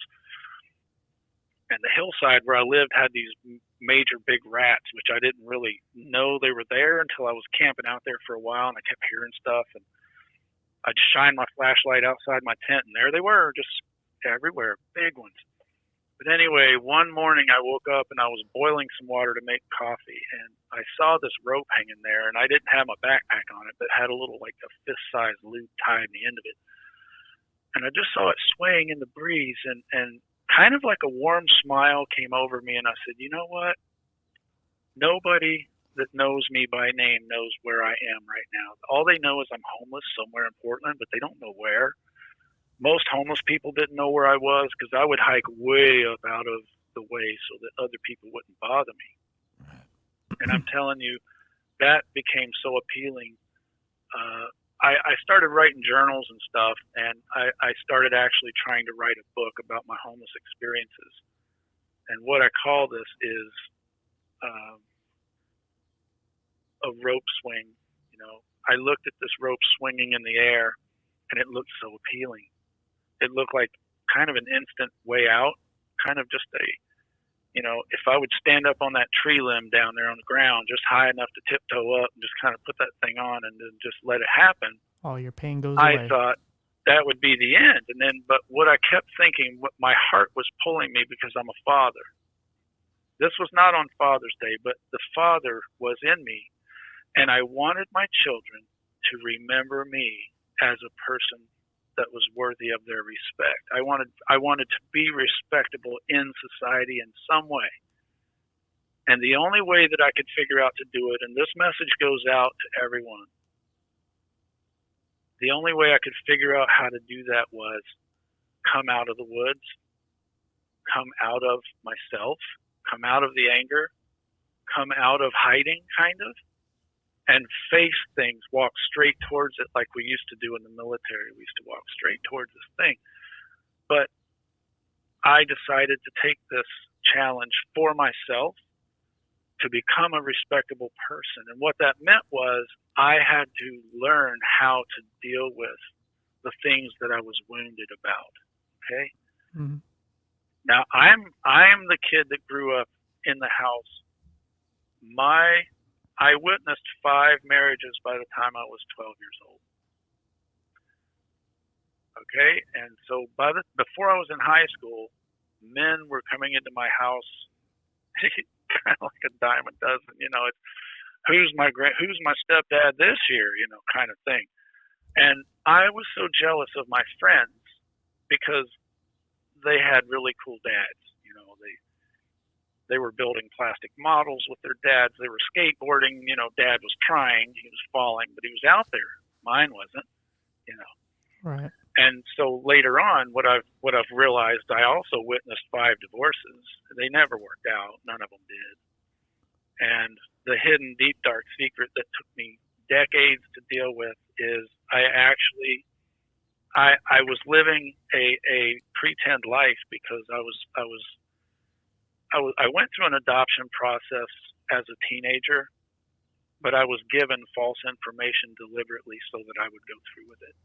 And the hillside where I lived had these major big rats, which I didn't really know they were there until I was camping out there for a while, and I kept hearing stuff. And I'd shine my flashlight outside my tent, and there they were, just everywhere, big ones. But anyway, one morning I woke up and I was boiling some water to make coffee, and I saw this rope hanging there, and I didn't have my backpack on it, but had a little, like a fist-sized loop tied in the end of it. And I just saw it swaying in the breeze, and kind of like a warm smile came over me, and I said, you know what? Nobody that knows me by name knows where I am right now. All they know is I'm homeless somewhere in Portland, but they don't know where. Most homeless people didn't know where I was because I would hike way up out of the way so that other people wouldn't bother me. And I'm telling you, that became so appealing. I started writing journals and stuff, and I started actually trying to write a book about my homeless experiences. And what I call this is a rope swing. I looked at this rope swinging in the air, and it looked so appealing. It looked like kind of an instant way out, kind of just if I would stand up on that tree limb down there on the ground, just high enough to tiptoe up and just kind of put that thing on and then just let it happen. Oh, your pain goes away. I thought that would be the end. But what I kept thinking, what my heart was pulling me because I'm a father. This was not on Father's Day, but the Father was in me. And I wanted my children to remember me as a person that was worthy of their respect. I wanted to be respectable in society in some way. And the only way that I could figure out to do it, and this message goes out to everyone, the only way I could figure out how to do that was come out of the woods, come out of myself, come out of the anger, come out of hiding, kind of, and face things, walk straight towards it like we used to do in the military. We used to walk straight towards this thing. But I decided to take this challenge for myself to become a respectable person. And what that meant was I had to learn how to deal with the things that I was wounded about. Okay? Mm-hmm. Now, I'm the kid that grew up in the house. My I witnessed 5 marriages by the time I was 12 years old. Okay, and so before I was in high school, men were coming into my house, kind of like a dime a dozen. It's who's my stepdad this year, kind of thing. And I was so jealous of my friends because they had really cool dads. They were building plastic models with their dads. They were skateboarding. Dad was trying. He was falling, but he was out there. Mine wasn't. Right. And so later on, what I've realized, I also witnessed 5 divorces. They never worked out. None of them did. And the hidden, deep, dark secret that took me decades to deal with is I was living a pretend life because I went through an adoption process as a teenager, but I was given false information deliberately so that I would go through with it.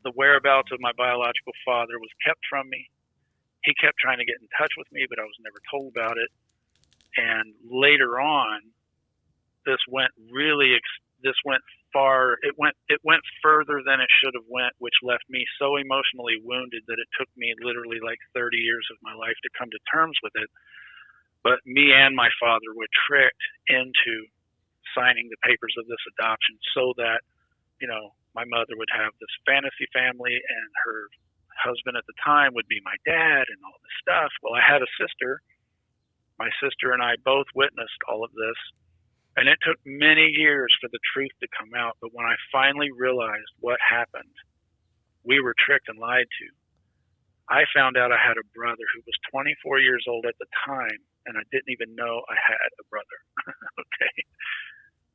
The whereabouts of my biological father was kept from me. He kept trying to get in touch with me, but I was never told about it. And later on, this went far. It went further than it should have went, which left me so emotionally wounded that it took me literally like 30 years of my life to come to terms with it. But me and my father were tricked into signing the papers of this adoption so that, my mother would have this fantasy family and her husband at the time would be my dad and all this stuff. Well, I had a sister. My sister and I both witnessed all of this. And it took many years for the truth to come out. But when I finally realized what happened, we were tricked and lied to. I found out I had a brother who was 24 years old at the time, and I didn't even know I had a brother. Okay.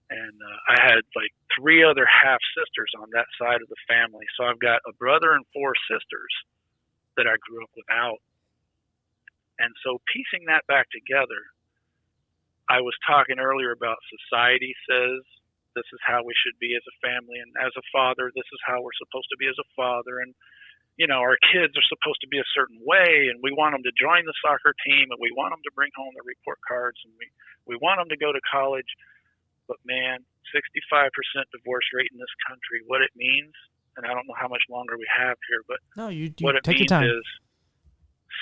And I had like 3 other half sisters on that side of the family. So I've got a brother and 4 sisters that I grew up without. And so piecing that back together, I was talking earlier about society says this is how we should be as a family, and as a father, this is how we're supposed to be as a father, and our kids are supposed to be a certain way, and we want them to join the soccer team, and we want them to bring home their report cards, and we want them to go to college. But man, 65% divorce rate in this country, what it means, and I don't know how much longer we have here, but no, you what it take means your time. is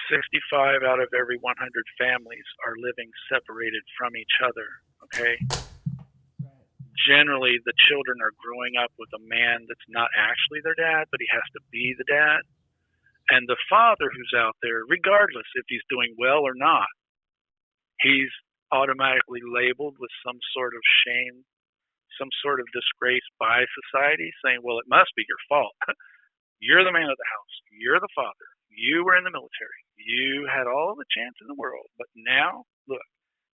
65 out of every 100 families are living separated from each other, okay? Generally, the children are growing up with a man that's not actually their dad, but he has to be the dad. And the father who's out there, regardless if he's doing well or not, he's automatically labeled with some sort of shame, some sort of disgrace by society, saying, well, it must be your fault. You're the man of the house. You're the father. You were in the military. You had all the chance in the world. But now, look,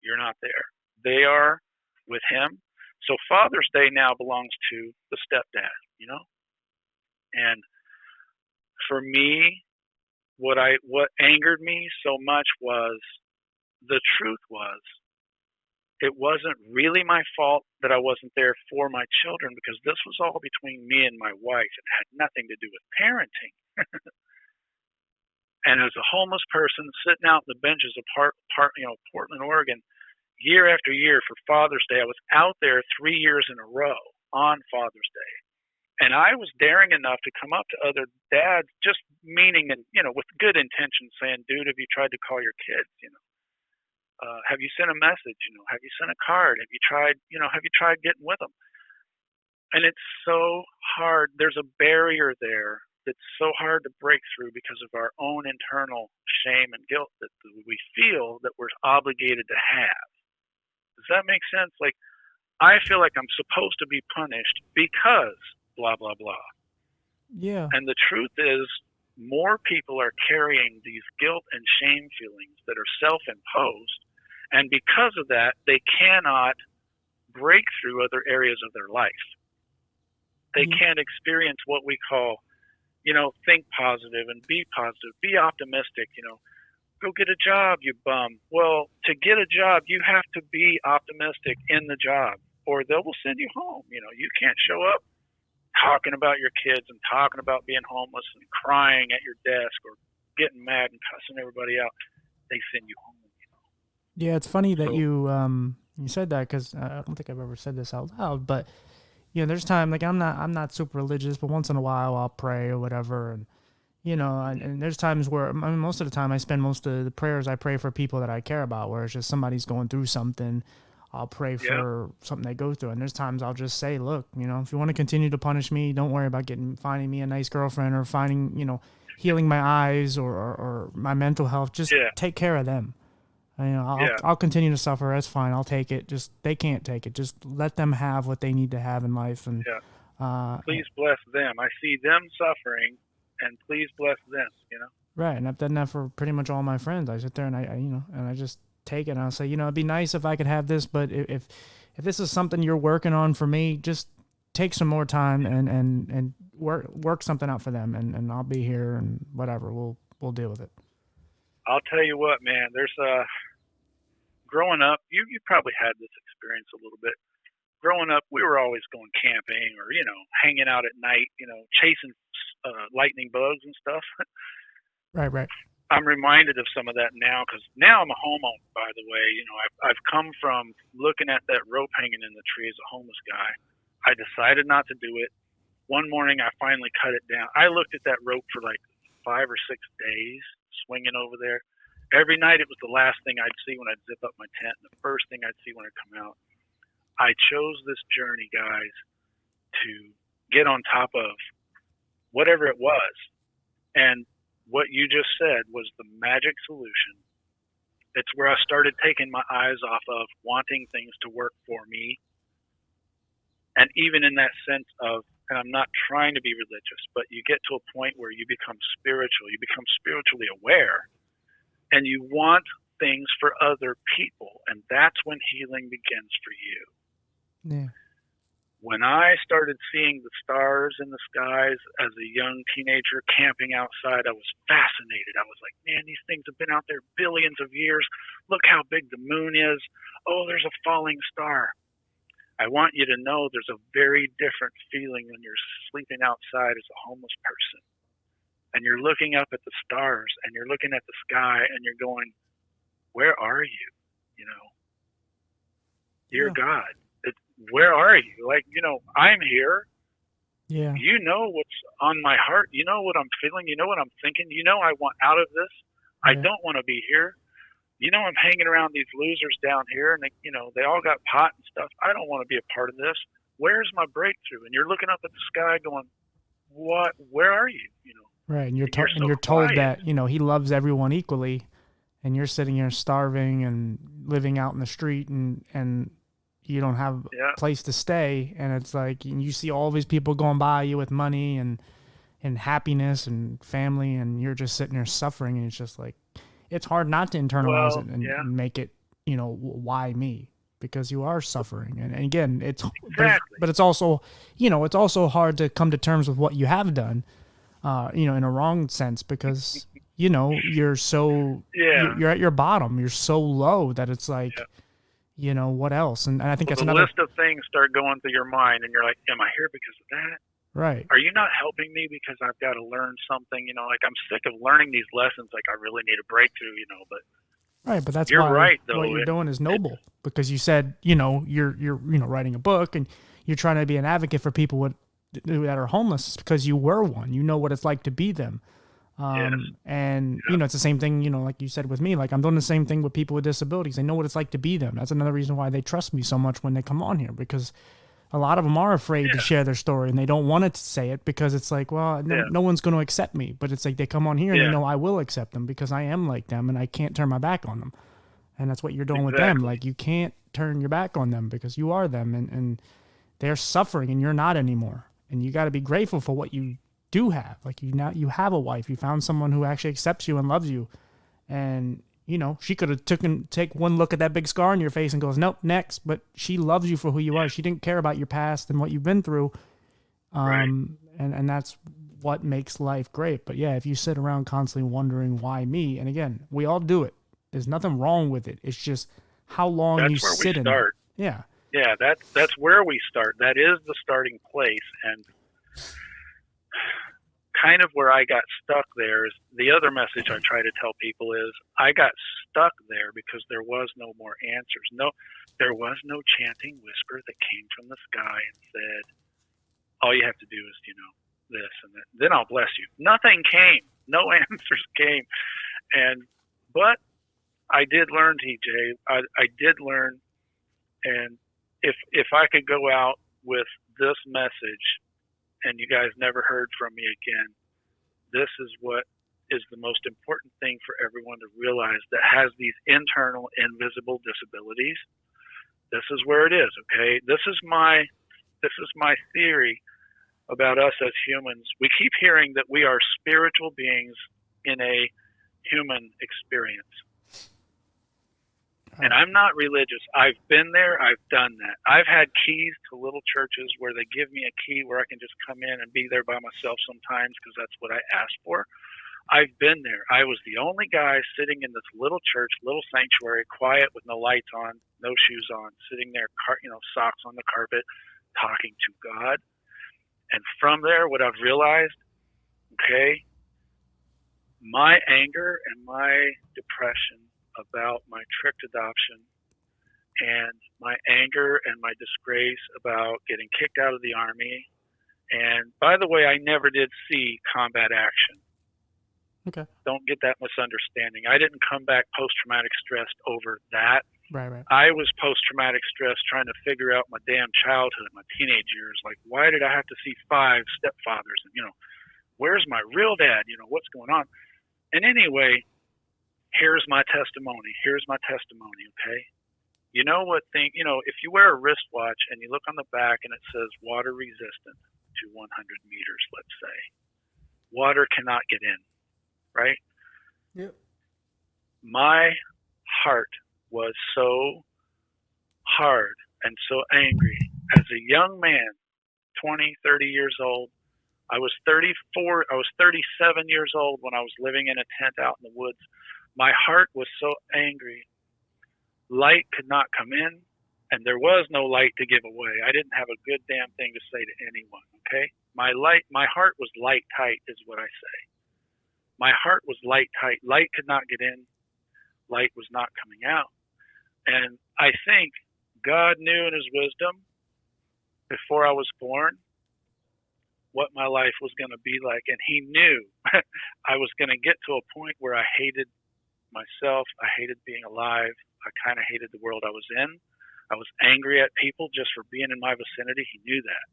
you're not there. They are with him. So Father's Day now belongs to the stepdad, And for me, what angered me so much was the truth was it wasn't really my fault that I wasn't there for my children because this was all between me and my wife. It had nothing to do with parenting. And as a homeless person sitting out in the benches of Portland, Oregon, year after year for Father's Day, I was out there 3 years in a row on Father's Day. And I was daring enough to come up to other dads, just meaning and, with good intention, saying, dude, have you tried to call your kids? Have you sent a message? Have you sent a card? Have you tried getting with them? And it's so hard. There's a barrier there that's so hard to break through because of our own internal shame and guilt that we feel that we're obligated to have. Does that make sense? Like, I feel like I'm supposed to be punished because blah, blah, blah. Yeah. And the truth is, more people are carrying these guilt and shame feelings that are self-imposed. And because of that, they cannot break through other areas of their life. They can't experience what we call, think positive and be positive, be optimistic, go get a job, you bum. Well, to get a job, you have to be optimistic in the job or they will send you home. You can't show up talking about your kids and talking about being homeless and crying at your desk or getting mad and cussing everybody out. They send you home. Yeah, it's funny that you You said that because I don't think I've ever said this out loud, but there's time like I'm not super religious, but once in a while I'll pray or whatever, and and there's times where I mean, most of the time I spend most of the prayers I pray for people that I care about, where it's just somebody's going through something. I'll pray Yeah, for something they go through, and there's times I'll just say, look, if you want to continue to punish me, don't worry about finding me a nice girlfriend or finding healing my eyes or my mental health. Just yeah, take care of them. I'll yeah. I'll continue to suffer. That's fine. I'll take it. Just they can't take it. Just let them have what they need to have in life. And Yeah. uh, Please bless them. I see them suffering, and please bless them. right. And I've done that for pretty much all my friends. I sit there and I just take it. And I'll say, it'd be nice if I could have this, but if this is something you're working on for me, just take some more time and work something out for them, and I'll be here and whatever. We'll deal with it. I'll tell you what, man. There's growing up. You probably had this experience a little bit. Growing up, we were always going camping or hanging out at night. Chasing lightning bugs and stuff. Right. Right. I'm reminded of some of that now because now I'm a homeowner. By the way, I've come from looking at that rope hanging in the tree as a homeless guy. I decided not to do it. One morning, I finally cut it down. I looked at that rope for like 5 or 6 days, swinging over there. Every night, it was the last thing I'd see when I'd zip up my tent, and the first thing I'd see when I come out. I chose this journey, guys, to get on top of whatever it was. And what you just said was the magic solution. It's where I started taking my eyes off of wanting things to work for me. And even in that sense of, and I'm not trying to be religious, but you get to a point where you become spiritual, you become spiritually aware, and you want things for other people. And that's when healing begins for you. Yeah. When I started seeing the stars in the skies as a young teenager camping outside, I was fascinated. I was like, man, these things have been out there billions of years. Look how big the moon is. Oh, there's a falling star. I want you to know there's a very different feeling when you're sleeping outside as a homeless person. And you're looking up at the stars and you're looking at the sky and you're going, where are you? Dear God. Where are you? Like, I'm here. Yeah. You know what's on my heart. You know what I'm feeling. You know what I'm thinking. I want out of this. Yeah. I don't want to be here. I'm hanging around these losers down here, and they all got pot and stuff. I don't want to be a part of this. Where's my breakthrough? And you're looking up at the sky, going, "What? Where are you?" Right, and you're so told quiet. that he loves everyone equally, and you're sitting here starving and living out in the street, and you don't have Yeah. a place to stay, and it's like you see all these people going by you with money and happiness and family, and you're just sitting there suffering, and it's just like it's hard not to internalize Well, it and, yeah. and make it why me, because you are suffering, and again Exactly. but it's also it's also hard to come to terms with what you have done, in a wrong sense, because you're so Yeah. you're at your bottom, you're so low that it's like what else, and I think Well, that's the another. list of things start going through your mind, and you're like, "Am I here because of that? Right. Are you not helping me because I've got to learn something?" Like I'm sick of learning these lessons. Like I really need a breakthrough. But Right, but that's you're why right, what though. you're doing is noble, because you said you're writing a book, and you're trying to be an advocate for people that are homeless. It's because you were one. You know what it's like to be them. Yes. And Yeah. it's the same thing, like you said with me, like I'm doing the same thing with people with disabilities. They know what it's like to be them. That's another reason why they trust me so much when they come on here, because a lot of them are afraid to Yeah. share their story, and they don't want to say it because it's like, well, Yeah. no one's going to accept me. But it's like they come on here and they Yeah. know I will accept them because I am like them and I can't turn my back on them. And that's what you're doing with them. Exactly. Like you can't turn your back on them because you are them, and they're suffering and you're not anymore. And you got to be grateful for what you do have. Like you have a wife. You found someone who actually accepts you and loves you. And she could have take one look at that big scar on your face and goes, nope, next. But she loves you for who you are. She didn't care about your past and what you've been through. Right. And that's what makes life great. But yeah, if you sit around constantly wondering why me, and again, we all do it. There's nothing wrong with it. It's just how long That's you where sit we in it. start. Yeah. Yeah. That's where we start. That is the starting place. And kind of where I got stuck there is the other message I try to tell people is I got stuck there because there was no more answers. No, there was no chanting whisper that came from the sky and said, all you have to do is, this and that. Then I'll bless you. Nothing came. No answers came. But I did learn, TJ. I did learn. And if I could go out with this message and you guys never heard from me again, this is what is the most important thing for everyone to realize that has these internal invisible disabilities. This is where it is, okay? This is my theory about us as humans. We keep hearing that we are spiritual beings in a human experience. And I'm not religious. I've been there. I've done that. I've had keys to little churches where they give me a key where I can just come in and be there by myself sometimes because that's what I asked for. I've been there. I was the only guy sitting in this little church, little sanctuary, quiet with no lights on, no shoes on, sitting there, socks on the carpet, talking to God. And from there, what I've realized, okay, my anger and my depression about my tricked adoption and my anger and my disgrace about getting kicked out of the Army. And by the way, I never did see combat action. Okay. Don't get that misunderstanding. I didn't come back post-traumatic stressed over that. Right. I was post-traumatic stress trying to figure out my damn childhood, my teenage years. Like, why did I have to see 5 stepfathers? And, where's my real dad? What's going on? And anyway, here's my testimony. Okay? You know what thing, if you wear a wristwatch and you look on the back and it says water resistant to 100 meters, let's say, water cannot get in, right? Yep. My heart was so hard and so angry as a young man, 20, 30 years old. I was 37 years old when I was living in a tent out in the woods. My heart was so angry. Light could not come in, and there was no light to give away. I didn't have a good damn thing to say to anyone, okay? My heart was light tight is what I say. My heart was light tight. Light could not get in. Light was not coming out. And I think God knew in his wisdom before I was born what my life was going to be like. And he knew I was going to get to a point where I hated myself. I hated being alive. I kind of hated the world I was in. I was angry at people just for being in my vicinity. He knew that.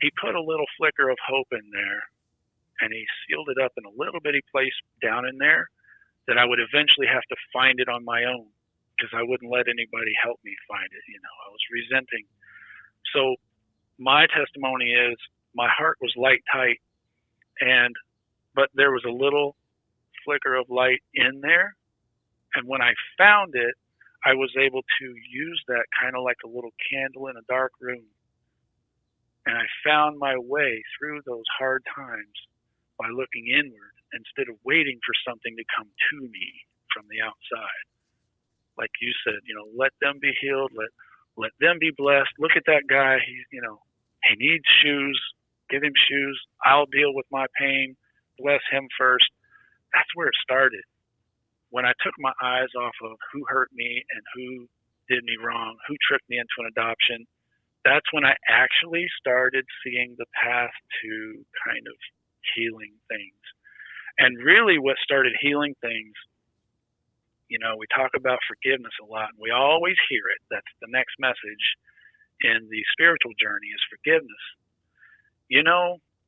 He put a little flicker of hope in there, and he sealed it up in a little bitty place down in there that I would eventually have to find it on my own because I wouldn't let anybody help me find it. I was resenting. So my testimony is my heart was light tight, but there was a little flicker of light in there. And when I found it, I was able to use that kind of like a little candle in a dark room. And I found my way through those hard times by looking inward instead of waiting for something to come to me from the outside. Like you said, let them be healed. Let them be blessed. Look at that guy. He needs shoes. Give him shoes. I'll deal with my pain. Bless him first. That's where it started. When I took my eyes off of who hurt me and who did me wrong, who tricked me into an adoption, that's when I actually started seeing the path to kind of healing things. And really what started healing things, we talk about forgiveness a lot, and we always hear it. That's the next message in the spiritual journey is forgiveness.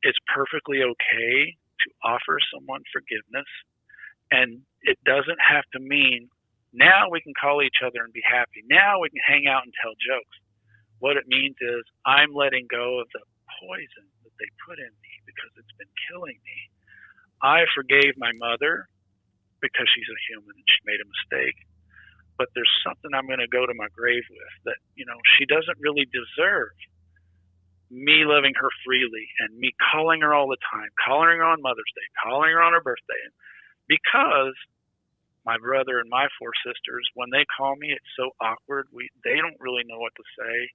It's perfectly okay to offer someone forgiveness, and it doesn't have to mean now we can call each other and be happy. Now we can hang out and tell jokes. What it means is I'm letting go of the poison that they put in me because it's been killing me. I forgave my mother because she's a human and she made a mistake. But there's something I'm going to go to my grave with that, she doesn't really deserve me loving her freely and me calling her all the time, calling her on Mother's Day, calling her on her birthday. Because my brother and my 4 sisters, when they call me, it's so awkward. They don't really know what to say.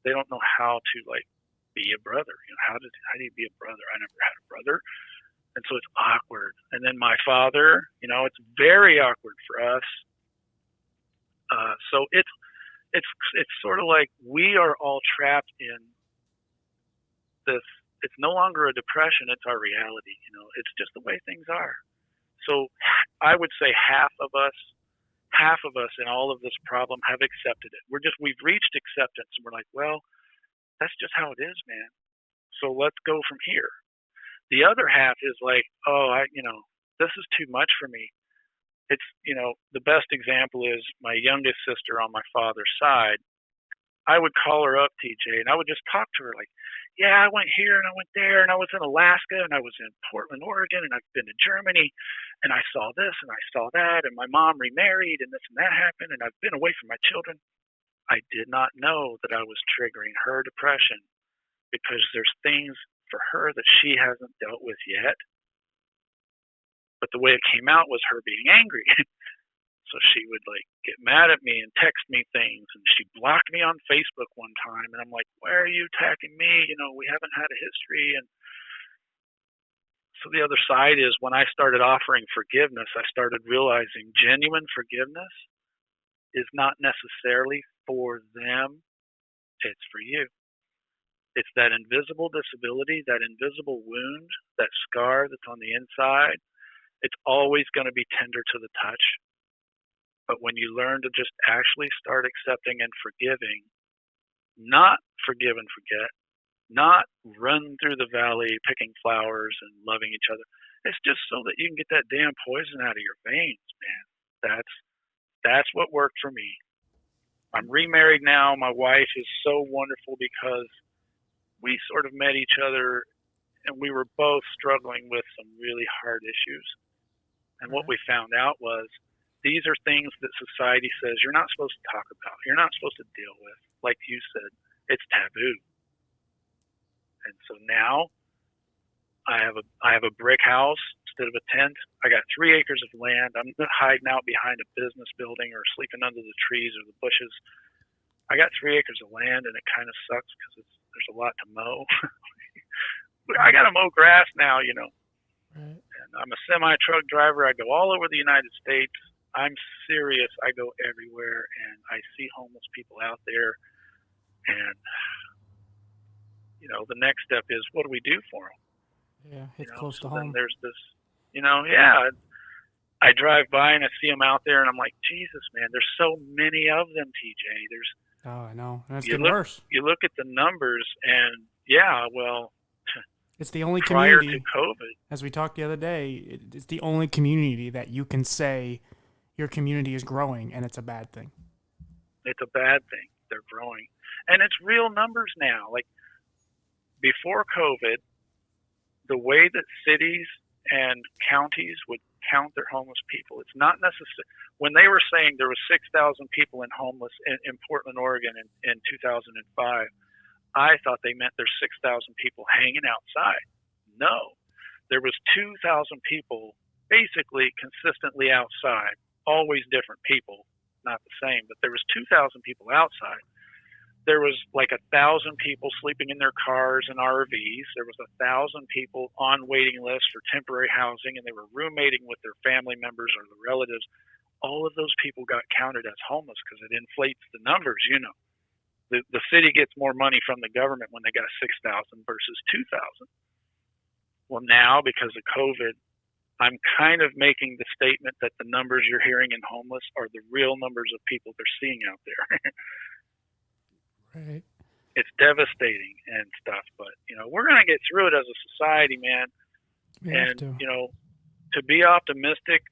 They don't know how to be a brother. How do you be a brother? I never had a brother. And so it's awkward. And then my father, it's very awkward for us. So it's sort of like we are all trapped in this. It's no longer a depression. It's our reality. It's just the way things are. So I would say half of us in all of this problem have accepted it. We've reached acceptance, and we're like, well, that's just how it is, man. So let's go from here. The other half is like, oh, this is too much for me. It's, the best example is my youngest sister on my father's side. I would call her up, TJ, and I would just talk to her like, yeah, I went here and I went there, and I was in Alaska and I was in Portland, Oregon, and I've been to Germany, and I saw this and I saw that, and my mom remarried and this and that happened, and I've been away from my children. I did not know that I was triggering her depression because there's things for her that she hasn't dealt with yet. But the way it came out was her being angry. So she would get mad at me and text me things, and she blocked me on Facebook one time, and I'm like, why are you attacking me? We haven't had a history. And so the other side is when I started offering forgiveness, I started realizing genuine forgiveness is not necessarily for them, it's for you. It's that invisible disability, that invisible wound, that scar that's on the inside. It's always going to be tender to the touch. But when you learn to just actually start accepting and forgiving, not forgive and forget, not run through the valley picking flowers and loving each other, it's just so that you can get that damn poison out of your veins, man. That's what worked for me. I'm remarried now. My wife is so wonderful because we sort of met each other and we were both struggling with some really hard issues. And what we found out was these are things that society says you're not supposed to talk about. You're not supposed to deal with. Like you said, it's taboo. And so now I have a brick house instead of a tent. I got 3 acres of land. I'm not hiding out behind a business building or sleeping under the trees or the bushes. I got 3 acres of land, and it kind of sucks because there's a lot to mow. I got to mow grass now, Right. And I'm a semi-truck driver. I go all over the United States. I'm serious. I go everywhere, and I see homeless people out there. And, the next step is, what do we do for them? Yeah, it's close to then home. there's this, I drive by and I see them out there, and I'm like, Jesus, man, there's so many of them, TJ. Oh, I know. And it's getting worse. You look at the numbers, and, well, it's the only prior community, to COVID, as we talked the other day, it's the only community that you can say your community is growing, and it's a bad thing. It's a bad thing. They're growing. And it's real numbers now. Like, before COVID, the way that cities and counties would count their homeless people, it's not necessary. When they were saying there was 6,000 people in Portland, Oregon in 2005, I thought they meant there's 6,000 people hanging outside. No. There was 2,000 people basically consistently outside, always different people, not the same, but there was 2,000 people outside. There was 1,000 people sleeping in their cars and RVs. There was 1,000 people on waiting lists for temporary housing, and they were roommating with their family members or their relatives. All of those people got counted as homeless because it inflates the numbers, The city gets more money from the government when they got 6,000 versus 2,000. Well, now, because of COVID, I'm kind of making the statement that the numbers you're hearing in homeless are the real numbers of people they're seeing out there. Right. It's devastating and stuff, but we're gonna get through it as a society, man. To be optimistic,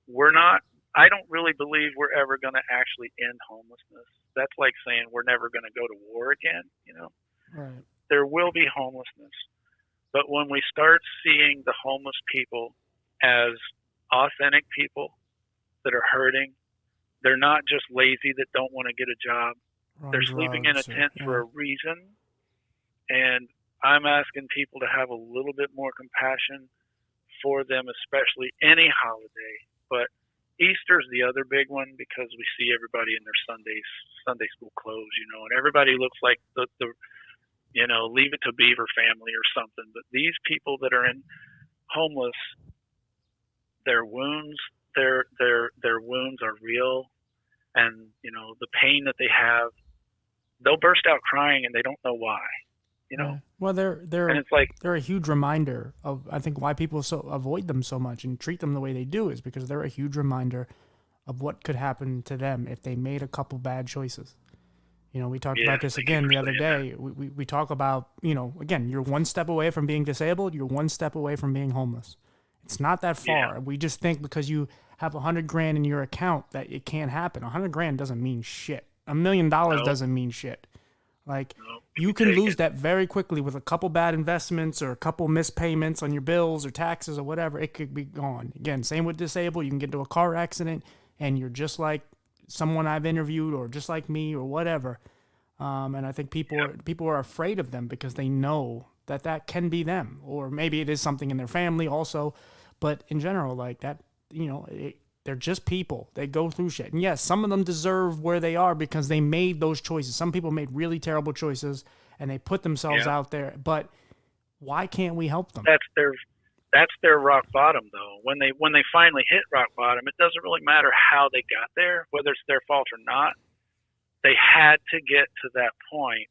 we're not. I don't really believe we're ever gonna actually end homelessness. That's like saying we're never gonna go to war again. Right. There will be homelessness, but when we start seeing the homeless people as authentic people that are hurting, they're not just lazy that don't want to get a job. They're sleeping in a tent for a reason, and I'm asking people to have a little bit more compassion for them, especially any holiday. But Easter's the other big one because we see everybody in their Sunday school clothes, and everybody looks like the leave it to Beaver family or something. But these people that are in homeless, their wounds, their wounds are real, and the pain that they have, they'll burst out crying and they don't know why. Right. Well, And it's like, they're a huge reminder of, I think, why people so avoid them so much and treat them the way they do is because they're a huge reminder of what could happen to them if they made a couple bad choices. We talked about this again the other day. We talk about, again, you're one step away from being disabled. You're one step away from being homeless. It's not that far. Yeah. We just think because you have $100,000 in your account that it can't happen. $100,000 doesn't mean shit. $1 million doesn't mean shit. Like, you can lose that very quickly with a couple bad investments or a couple missed payments on your bills or taxes or whatever. It could be gone. Again, same with disabled. You can get into a car accident and you're just like someone I've interviewed or just like me or whatever. And I think people are afraid of them because they know that can be them, or maybe it is something in their family also. But in general, like that, they're just people. They go through shit. And yes, some of them deserve where they are because they made those choices. Some people made really terrible choices and they put themselves out there. But why can't we help them? That's their rock bottom, though. When they finally hit rock bottom, it doesn't really matter how they got there, whether it's their fault or not. They had to get to that point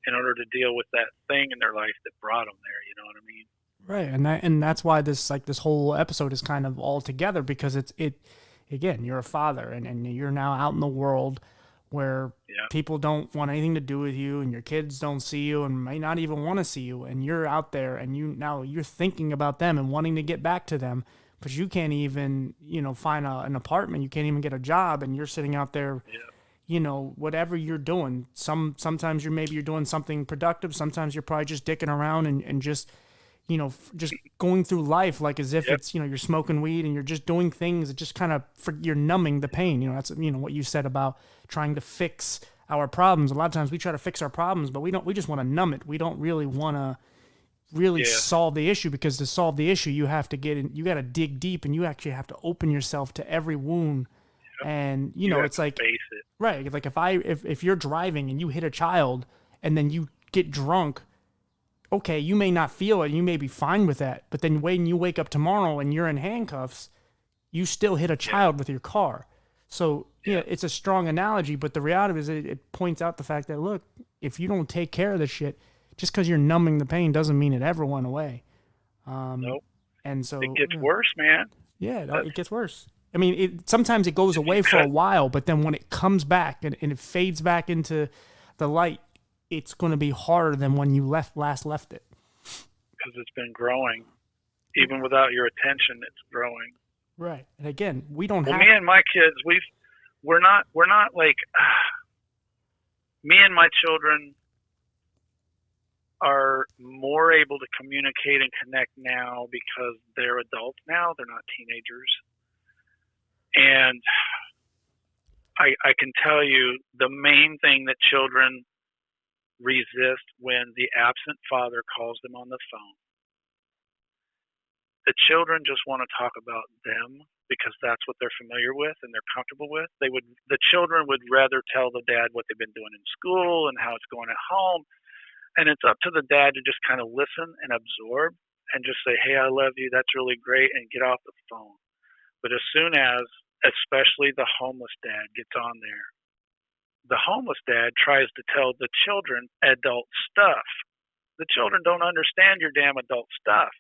in order to deal with that thing in their life that brought them there. You know what I mean? Right, and that's why this whole episode is kind of all together because it again, you're a father and you're now out in the world where people don't want anything to do with you and your kids don't see you and may not even want to see you, and you're out there and you're thinking about them and wanting to get back to them, but you can't even find an apartment, you can't even get a job, and you're sitting out there. Whatever you're doing, sometimes you're doing something productive, sometimes you're probably just dicking around and just just going through life like as if it's, you're smoking weed and you're just doing things that just kind of, you're numbing the pain. That's, what you said about trying to fix our problems. A lot of times we try to fix our problems, but we just want to numb it. We don't really want to solve the issue, because to solve the issue, you have to you got to dig deep and you actually have to open yourself to every wound. And, it's like, face it. Right. Like if you're driving and you hit a child and then you get drunk, okay, you may not feel it, you may be fine with that, but then when you wake up tomorrow and you're in handcuffs, you still hit a child with your car. So, it's a strong analogy, but the reality is it points out the fact that, look, if you don't take care of this shit, just because you're numbing the pain doesn't mean it ever went away. Nope. And so it gets worse, man. Yeah, it gets worse. I mean, sometimes it goes away for a while, but then when it comes back and it fades back into the light, it's going to be harder than when you last left it. Because it's been growing. Even without your attention, it's growing. Right. And again, we don't have... Me and my kids, we're not like... me and my children are more able to communicate and connect now because they're adults now. They're not teenagers. And I can tell you the main thing that children resist when the absent father calls them on the phone. The children just want to talk about them because that's what they're familiar with and they're comfortable with. The children would rather tell the dad what they've been doing in school and how it's going at home. And it's up to the dad to just kind of listen and absorb and just say, hey, I love you. That's really great. And get off the phone. But as soon as, especially the homeless dad gets on there, the homeless dad tries to tell the children adult stuff. The children don't understand your damn adult stuff.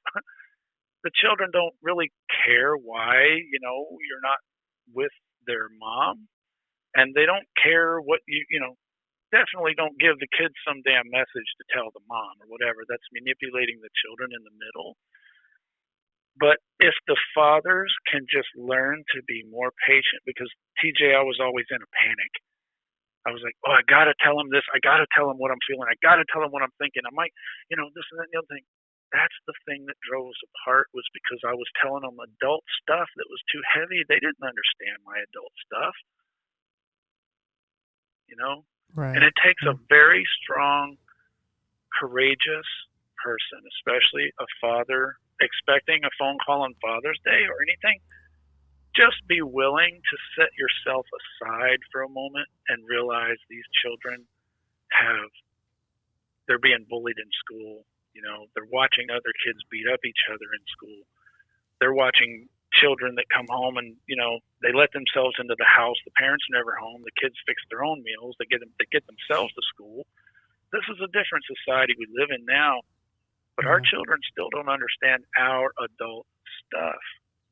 The children don't really care why, you're not with their mom. And they don't care what definitely don't give the kids some damn message to tell the mom or whatever. That's manipulating the children in the middle. But if the fathers can just learn to be more patient, because TJ, I was always in a panic. I was like, I got to tell him this. I got to tell him what I'm feeling. I got to tell him what I'm thinking. I might, this and that and the other thing. That's the thing that drove us apart, was because I was telling them adult stuff that was too heavy. They didn't understand my adult stuff, Right. And it takes a very strong, courageous person, especially a father, expecting a phone call on Father's Day or anything. Just be willing to set yourself aside for a moment and realize these children have they're being bullied in school. They're watching other kids beat up each other in school. They're watching children that come home and they let themselves into the house. The parents are never home. The kids fix their own meals. They get themselves to school. This is a different society we live in now, but our children still don't understand our adult stuff.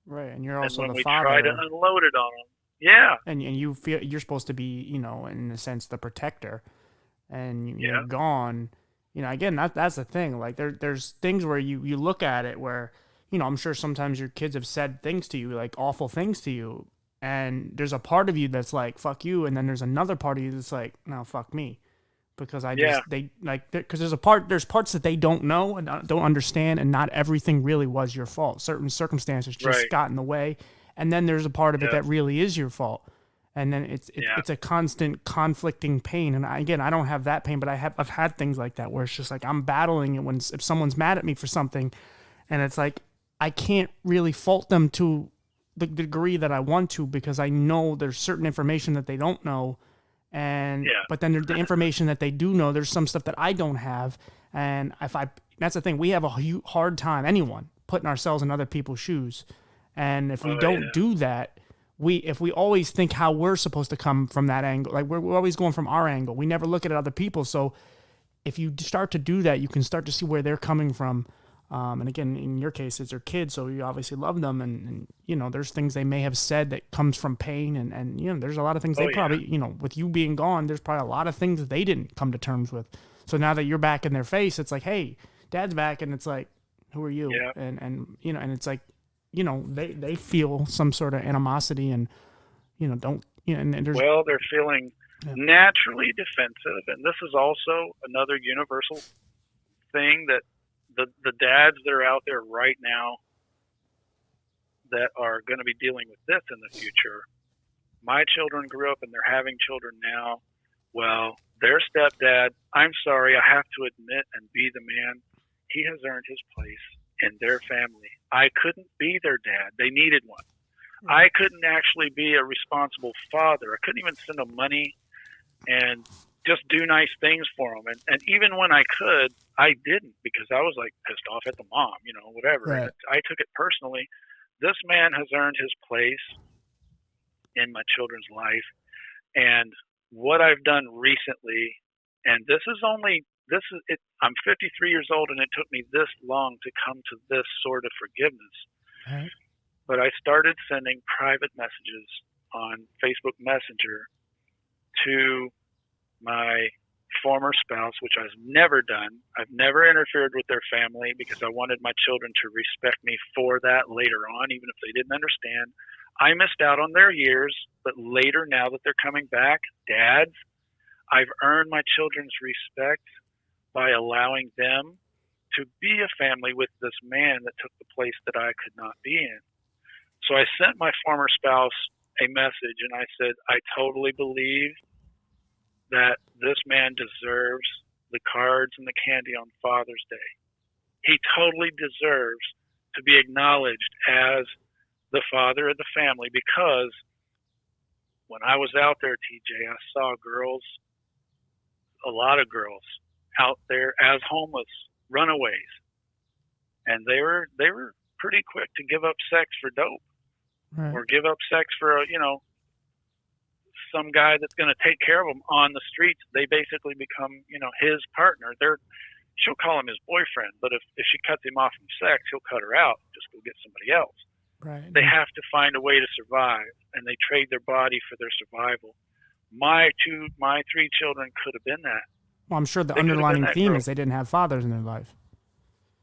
Right, and you're also when the we father. try to unload it on them, yeah. And you feel you're supposed to be, in a sense, the protector, and you're Yeah. gone. Again, that's the thing. Like there's things where you look at it where, I'm sure sometimes your kids have said things to you, like awful things to you, and there's a part of you that's like fuck you, and then there's another part of you that's like no fuck me, because because there's parts that they don't know and don't understand, and not everything really was your fault. Certain circumstances just got in the way, and then there's a part of it that really is your fault. And then it's a constant conflicting pain. And I don't have that pain, but I've had things like that where it's just like I'm battling it if someone's mad at me for something, and it's like I can't really fault them to the degree that I want to, because I know there's certain information that they don't know, but then the information that they do know, there's some stuff that I don't have, and that's the thing, we have a hard time, anyone, putting ourselves in other people's shoes, and if we don't do that. If we always think how we're supposed to come from that angle, like we're always going from our angle, we never look at other people. So if you start to do that, you can start to see where they're coming from. And again, in your case, it's their kids, so you obviously love them, and there's things they may have said that comes from pain, and there's a lot of things they probably, with you being gone, there's probably a lot of things that they didn't come to terms with. So now that you're back in their face, it's like, hey, Dad's back, and it's like, who are you? Yeah. And it's like, they feel some sort of animosity, and they're feeling naturally defensive, and this is also another universal thing that the dads that are out there right now that are going to be dealing with this in the future. My children grew up and they're having children now. Well, their stepdad, I'm sorry, I have to admit and be the man, he has earned his place in their family. I couldn't be their dad. They needed one. I couldn't actually be a responsible father. I couldn't even send them money and just do nice things for them. And even when I could, I didn't, because I was like pissed off at the mom, whatever. Right. I took it personally. This man has earned his place in my children's life. And what I've done recently, and I'm 53 years old, and it took me this long to come to this sort of forgiveness. Right. But I started sending private messages on Facebook Messenger to my former spouse, which I've never done. I've never interfered with their family because I wanted my children to respect me for that later on, even if they didn't understand. I missed out on their years, but later, now that they're coming back, dads, I've earned my children's respect by allowing them to be a family with this man that took the place that I could not be in. So I sent my former spouse a message, and I said, I totally believe that this man deserves the cards and the candy on Father's Day. He totally deserves to be acknowledged as the father of the family, because when I was out there, TJ, I saw a lot of girls out there as homeless, runaways, and they were pretty quick to give up sex for dope, or give up sex for some guy that's going to take care of them on the streets. They basically become his partner. She'll call him his boyfriend, but if she cuts him off from sex, he'll cut her out, just go get somebody else. Right. They have to find a way to survive, and they trade their body for their survival. My 3 children could have been that. Well, I'm sure the underlying theme is they didn't have fathers in their life.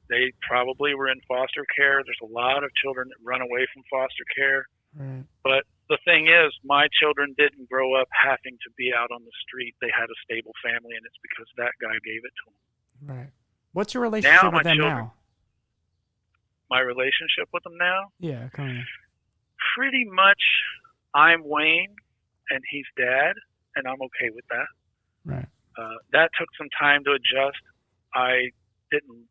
They probably were in foster care. There's a lot of children that run away from foster care. Right. But the thing is, my children didn't grow up having to be out on the street. They had a stable family, and it's because that guy gave it to them. Right. What's your relationship with them now? My relationship with them now? Yeah, kind of. Pretty much, I'm Wayne, and he's Dad, and I'm okay with that. Right. That took some time to adjust. I didn't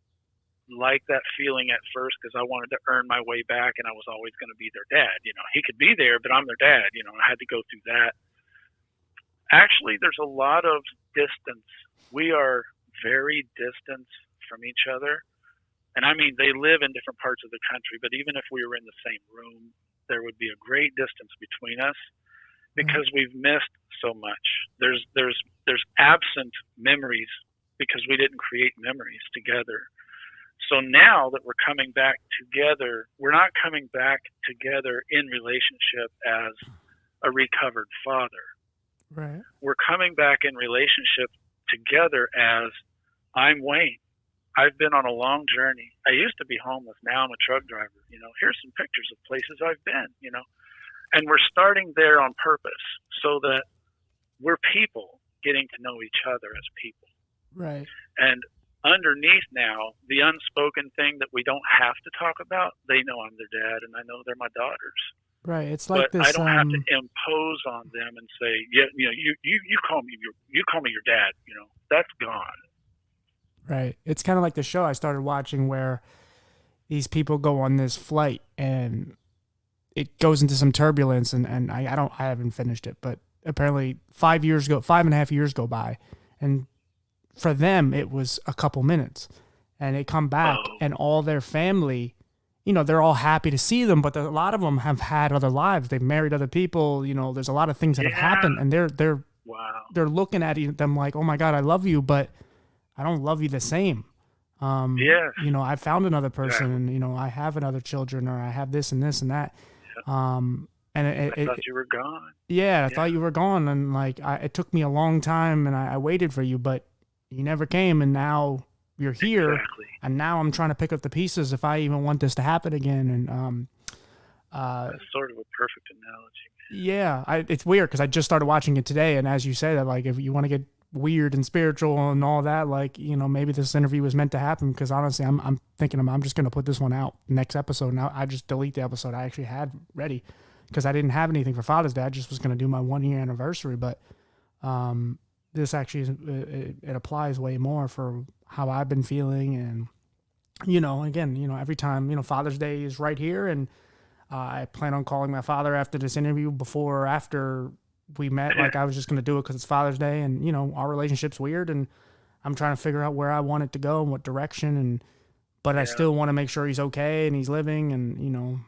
like that feeling at first because I wanted to earn my way back, and I was always going to be their dad. He could be there, but I'm their dad. I had to go through that. Actually, there's a lot of distance. We are very distant from each other. And I mean, they live in different parts of the country, but even if we were in the same room, there would be a great distance between us because we've missed so much. There's absent memories because we didn't create memories together. So now that we're coming back together, we're not coming back together in relationship as a recovered father. Right. We're coming back in relationship together as I'm Wayne. I've been on a long journey. I used to be homeless. Now I'm a truck driver. Here's some pictures of places I've been, and we're starting there on purpose so that we're people getting to know each other as people. Right. And underneath now, the unspoken thing that we don't have to talk about, they know I'm their dad and I know they're my daughters. Right. It's like but this. I don't have to impose on them and say, yeah, you call me your dad. That's gone. Right. It's kind of like the show I started watching where these people go on this flight and it goes into some turbulence and I haven't finished it, but apparently 5.5 years go by, and for them it was a couple minutes, and they come back and all their family, they're all happy to see them, but a lot of them have had other lives. They've married other people. There's a lot of things that have happened, and they're looking at them like, oh my God, I love you, but I don't love you the same. I found another person, and I have another children, or I have this and this and that. And I thought you were gone. Yeah, I thought you were gone, and it took me a long time, and I waited for you, but you never came, and now you're here, and now I'm trying to pick up the pieces if I even want this to happen again. And that's sort of a perfect analogy. Yeah, it's weird because I just started watching it today, and as you say that, if you want to get weird and spiritual and all that, maybe this interview was meant to happen, because honestly I'm thinking I'm just going to put this one out next episode. Now I just delete the episode I actually had ready because I didn't have anything for Father's Day. I just was going to do my 1 year anniversary, but this actually it applies way more for how I've been feeling. And again, every time, Father's Day is right here, and I plan on calling my father after this interview, before or after we met. I was just going to do it because it's Father's Day, and our relationship's weird, and I'm trying to figure out where I want it to go and what direction, but I still want to make sure he's okay and he's living, and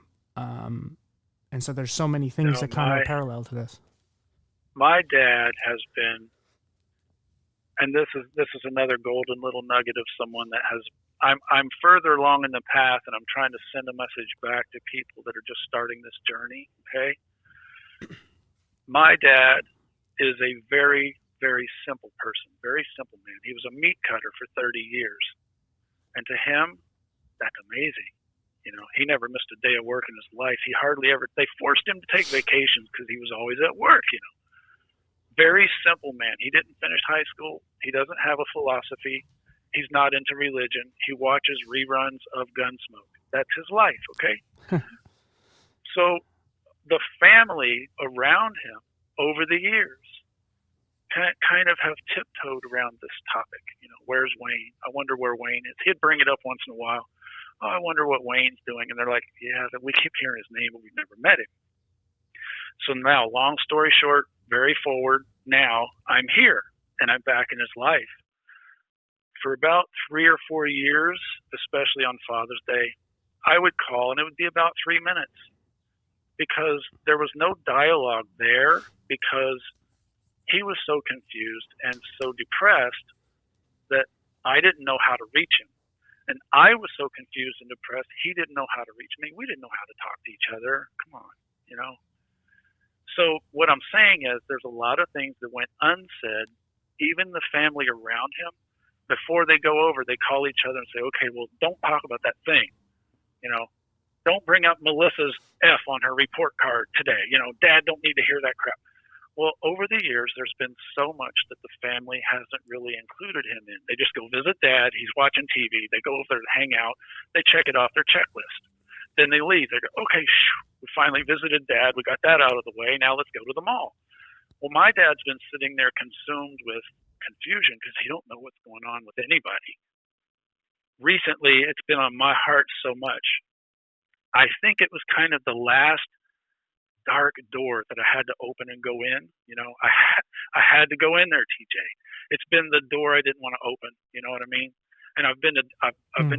and so there's so many things that kind of are parallel to this. My dad has been, and this is another golden little nugget of someone that has. I'm further along in the path, and I'm trying to send a message back to people that are just starting this journey. Okay. My dad is a very, very simple person, very simple man. He was a meat cutter for 30 years. And to him, that's amazing. He never missed a day of work in his life. He hardly ever, they forced him to take vacations because he was always at work, Very simple man. He didn't finish high school. He doesn't have a philosophy. He's not into religion. He watches reruns of Gunsmoke. That's his life, okay? So the family around him over the years kind of have tiptoed around this topic. Where's Wayne? I wonder where Wayne is. He'd bring it up once in a while. Oh, I wonder what Wayne's doing. And they're like, yeah, we keep hearing his name, but we've never met him. So now, long story short, very forward, now I'm here and I'm back in his life. For about 3 or 4 years, especially on Father's Day, I would call, and it would be about 3 minutes, because there was no dialogue there, because he was so confused and so depressed that I didn't know how to reach him. And I was so confused and depressed, he didn't know how to reach me. We didn't know how to talk to each other. Come on, So what I'm saying is there's a lot of things that went unsaid. Even the family around him, before they go over, they call each other and say, okay, well, don't talk about that thing. Don't bring up Melissa's F on her report card today. Dad don't need to hear that crap. Well, over the years, there's been so much that the family hasn't really included him in. They just go visit Dad. He's watching TV. They go over there to hang out. They check it off their checklist. Then they leave. They go, okay, we finally visited Dad. We got that out of the way. Now let's go to the mall. Well, my dad's been sitting there consumed with confusion because he don't know what's going on with anybody. Recently, it's been on my heart so much. I think it was kind of the last dark door that I had to open and go in. I had to go in there, TJ. It's been the door I didn't want to open. You know what I mean? And I've been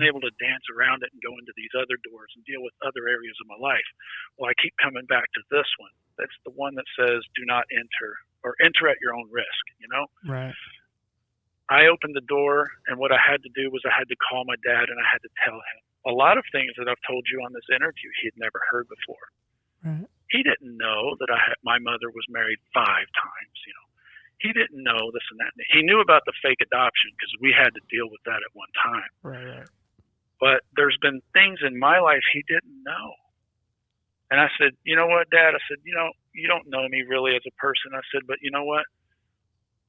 able to dance around it and go into these other doors and deal with other areas of my life. Well, I keep coming back to this one. That's the one that says, "Do not enter, or enter at your own risk." Right. I opened the door, and what I had to do was I had to call my dad, and I had to tell him a lot of things that I've told you on this interview he had never heard before. Right. He didn't know that my mother was married 5 times. He didn't know this and that. He knew about the fake adoption because we had to deal with that at one time. Right. But there's been things in my life he didn't know. And I said, "You know what, Dad?" I said, "You don't know me really as a person." I said, "But you know what?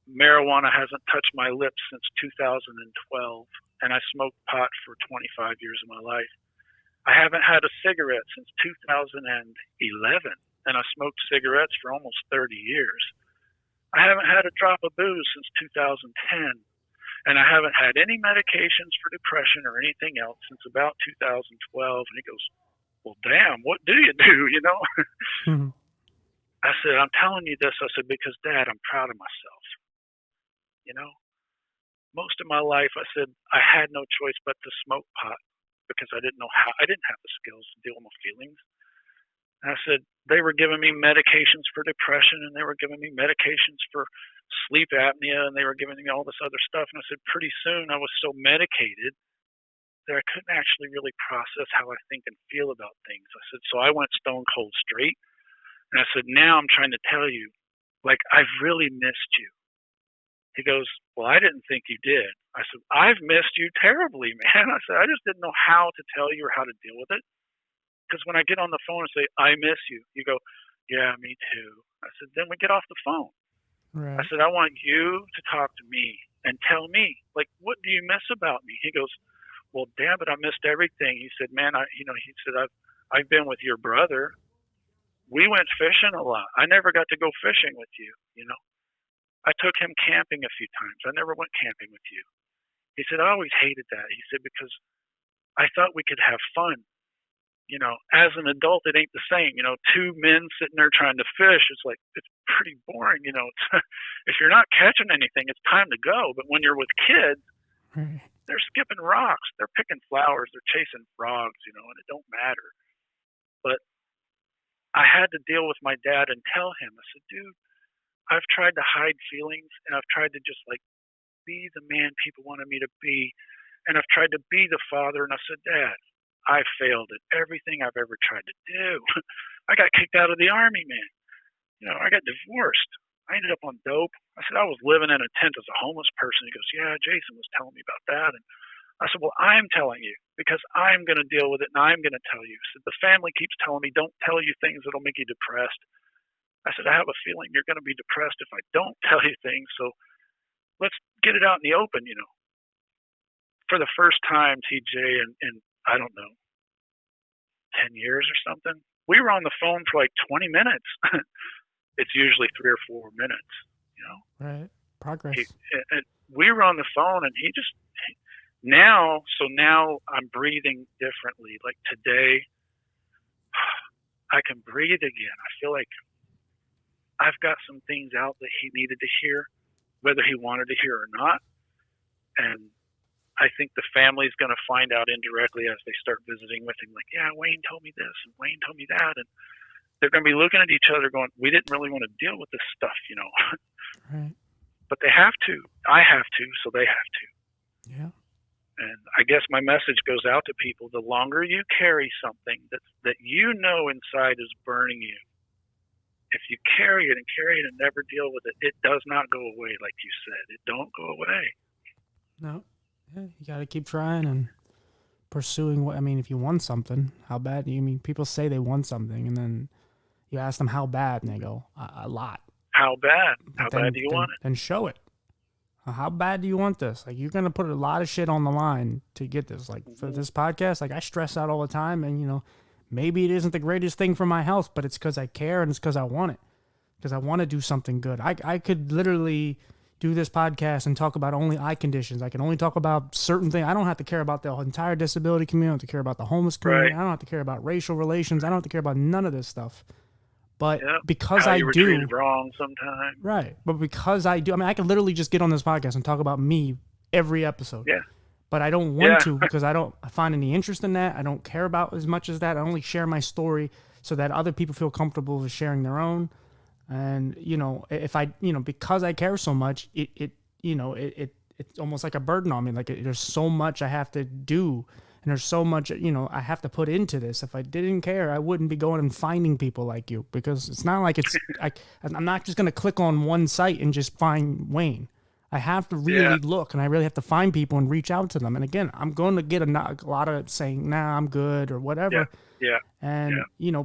Marijuana hasn't touched my lips since 2012, and I smoked pot for 25 years of my life. I haven't had a cigarette since 2011, and I smoked cigarettes for almost 30 years. I haven't had a drop of booze since 2010, and I haven't had any medications for depression or anything else since about 2012. And he goes, "Well, damn, what do you do, Mm-hmm. I said, "I'm telling you this," I said, "because, Dad, I'm proud of myself. Most of my life," I said, "I had no choice but to smoke pot because I didn't know how. I didn't have the skills to deal with my feelings." And I said, "They were giving me medications for depression, and they were giving me medications for sleep apnea, and they were giving me all this other stuff." And I said, "Pretty soon I was so medicated that I couldn't actually really process how I think and feel about things." I said, "So I went stone cold straight." And I said, "Now I'm trying to tell you, like, I've really missed you." He goes, "Well, I didn't think you did." I said, "I've missed you terribly, man." I said, "I just didn't know how to tell you or how to deal with it. Because when I get on the phone and say, 'I miss you,' you go, 'Yeah, me too.' I said, then we get off the phone. Right. I said, 'I want you to talk to me and tell me, like, what do you miss about me?' He goes, 'Well, damn it, I missed everything.' He said, 'Man, he said, I've been with your brother. We went fishing a lot. I never got to go fishing with you, I took him camping a few times. I never went camping with you.' He said, 'I always hated that.' He said, 'Because I thought we could have fun. As an adult, it ain't the same. 2 men sitting there trying to fish, it's pretty boring. If you're not catching anything, it's time to go. But when you're with kids, Right. they're skipping rocks, they're picking flowers, they're chasing frogs, and it don't matter.' But I had to deal with my dad and tell him, I said, 'Dude, I've tried to hide feelings, and I've tried to just be the man people wanted me to be, and I've tried to be the father.' And I said, 'Dad, I failed at everything I've ever tried to do. I got kicked out of the Army, man. I got divorced. I ended up on dope.' I said, 'I was living in a tent as a homeless person.' He goes, 'Yeah, Jason was telling me about that.' And I said, 'Well, I'm telling you because I'm going to deal with it, and I'm going to tell you.' I said, 'The family keeps telling me don't tell you things that'll make you depressed.' I said, 'I have a feeling you're going to be depressed if I don't tell you things. So let's get it out in the open, For the first time, TJ, in I don't know, 10 years or something, we were on the phone for like 20 minutes. It's usually 3 or 4 minutes, Right. Progress. We were on the phone, and now I'm breathing differently. Like today, I can breathe again. I feel like I've got some things out that he needed to hear, whether he wanted to hear or not. And I think the family's going to find out indirectly as they start visiting with him, like, "Yeah, Wayne told me this, and Wayne told me that." And they're going to be looking at each other going, "We didn't really want to deal with this stuff, Right. But they have to. I have to, so they have to. Yeah. And I guess my message goes out to people. The longer you carry something that inside is burning you, if you carry it and never deal with it, it does not go away, like you said. It don't go away. No. Yeah, you got to keep trying and pursuing what, if you want something, how bad do you mean? People say they want something, and then you ask them how bad, and they go, a lot. How bad? How bad do you want it? Then show it. How bad do you want this? Like, you're going to put a lot of shit on the line to get this. Like, for this podcast, I stress out all the time, and, maybe it isn't the greatest thing for my health, but it's because I care, and it's because I want it. Because I want to do something good. I could literally do this podcast and talk about only eye conditions. I can only talk about certain things. I don't have to care about the entire disability community. I don't have to care about the homeless community. Right. I don't have to care about racial relations. I don't have to care about none of this stuff. But because how I you were do, treated wrong sometimes. right? But because I do, I mean, I could literally just get on this podcast and talk about me every episode. Yeah. But I don't want to because I don't find any interest in that. I don't care about as much as that. I only share my story so that other people feel comfortable with sharing their own. And if I, because I care so much, it's almost like a burden on me. Like there's so much I have to do. And there's so much, I have to put into this. If I didn't care, I wouldn't be going and finding people like you, because it's not like I'm not just going to click on one site and just find Wayne. I have to really look, and I really have to find people and reach out to them. And again, I'm going to get a lot of saying, nah, I'm good or whatever. Yeah. And,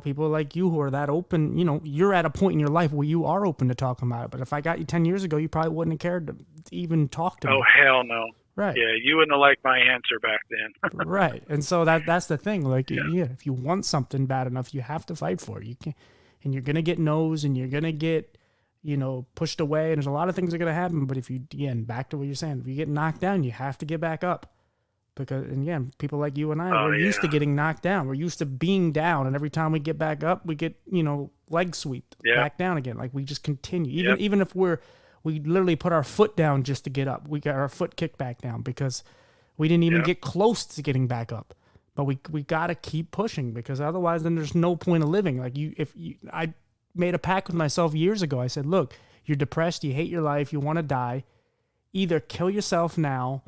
people like you who are that open, you're at a point in your life where you are open to talking about it. But if I got you 10 years ago, you probably wouldn't have cared to even talk to me. Oh, hell no. Right. Yeah, you wouldn't have liked my answer back then. Right. And so that's the thing. Like, if you want something bad enough, you have to fight for it. You can, and you're going to get no's, and you're going to get, pushed away. And there's a lot of things that are going to happen. But if you, again, back to what you're saying, if you get knocked down, you have to get back up. Because, and again, people like you and I, we're used to getting knocked down. We're used to being down. And every time we get back up, we get, leg swept back down again. Like, we just continue. Even if we literally put our foot down just to get up. We got our foot kicked back down because we didn't even get close to getting back up. But we got to keep pushing, because otherwise then there's no point of living. Like I made a pact with myself years ago. I said, look, you're depressed, you hate your life, you want to die. Either kill yourself now,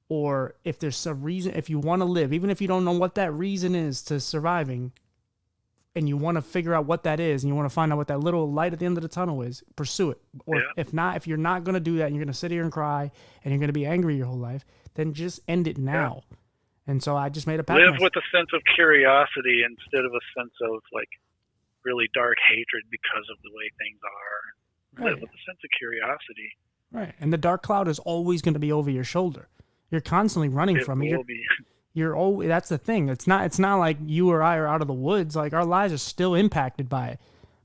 or if there's a reason, if you want to live, even if you don't know what that reason is to surviving, and you want to figure out what that is, and you want to find out what that little light at the end of the tunnel is, pursue it. Or if not, if you're not going to do that, and you're going to sit here and cry, and you're going to be angry your whole life, then just end it now. And so I just made a pact. Live with a sense of curiosity instead of a sense of like really dark hatred because of the way things are. Live with a sense of curiosity. Right. And the dark cloud is always going to be over your shoulder. You're constantly running from it. You're always, that's the thing. It's not like you or I are out of the woods. Like, our lives are still impacted by it.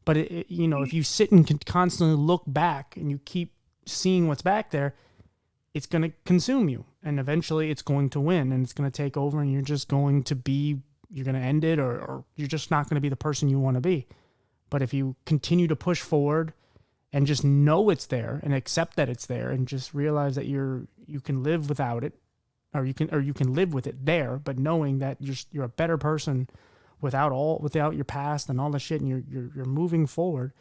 But if you sit and can constantly look back and you keep seeing what's back there, it's going to consume you, and eventually it's going to win, and it's going to take over, and you're going to end it, or you're just not going to be the person you want to be. But if you continue to push forward and just know it's there and accept that it's there, and just realize that you can live without it, or you can live with it there, but knowing that you're a better person without your past and all the shit, and you're moving forward,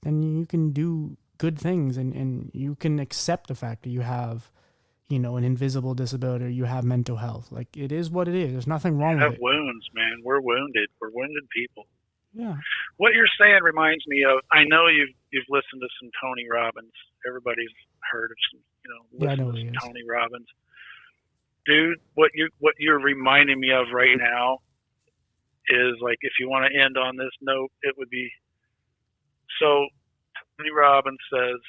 then you can do good things, and you can accept the fact that you have, an invisible disability, or you have mental health. Like, it is what it is. There's nothing wrong with it. We have wounds, man. We're wounded. We're wounded people. Yeah. What you're saying reminds me of, I know you've listened to some Tony Robbins. Everybody's heard of some, listen to some Tony Robbins. Dude, what you're reminding me of right now is, like, if you want to end on this note, it would be, so Tony Robbins says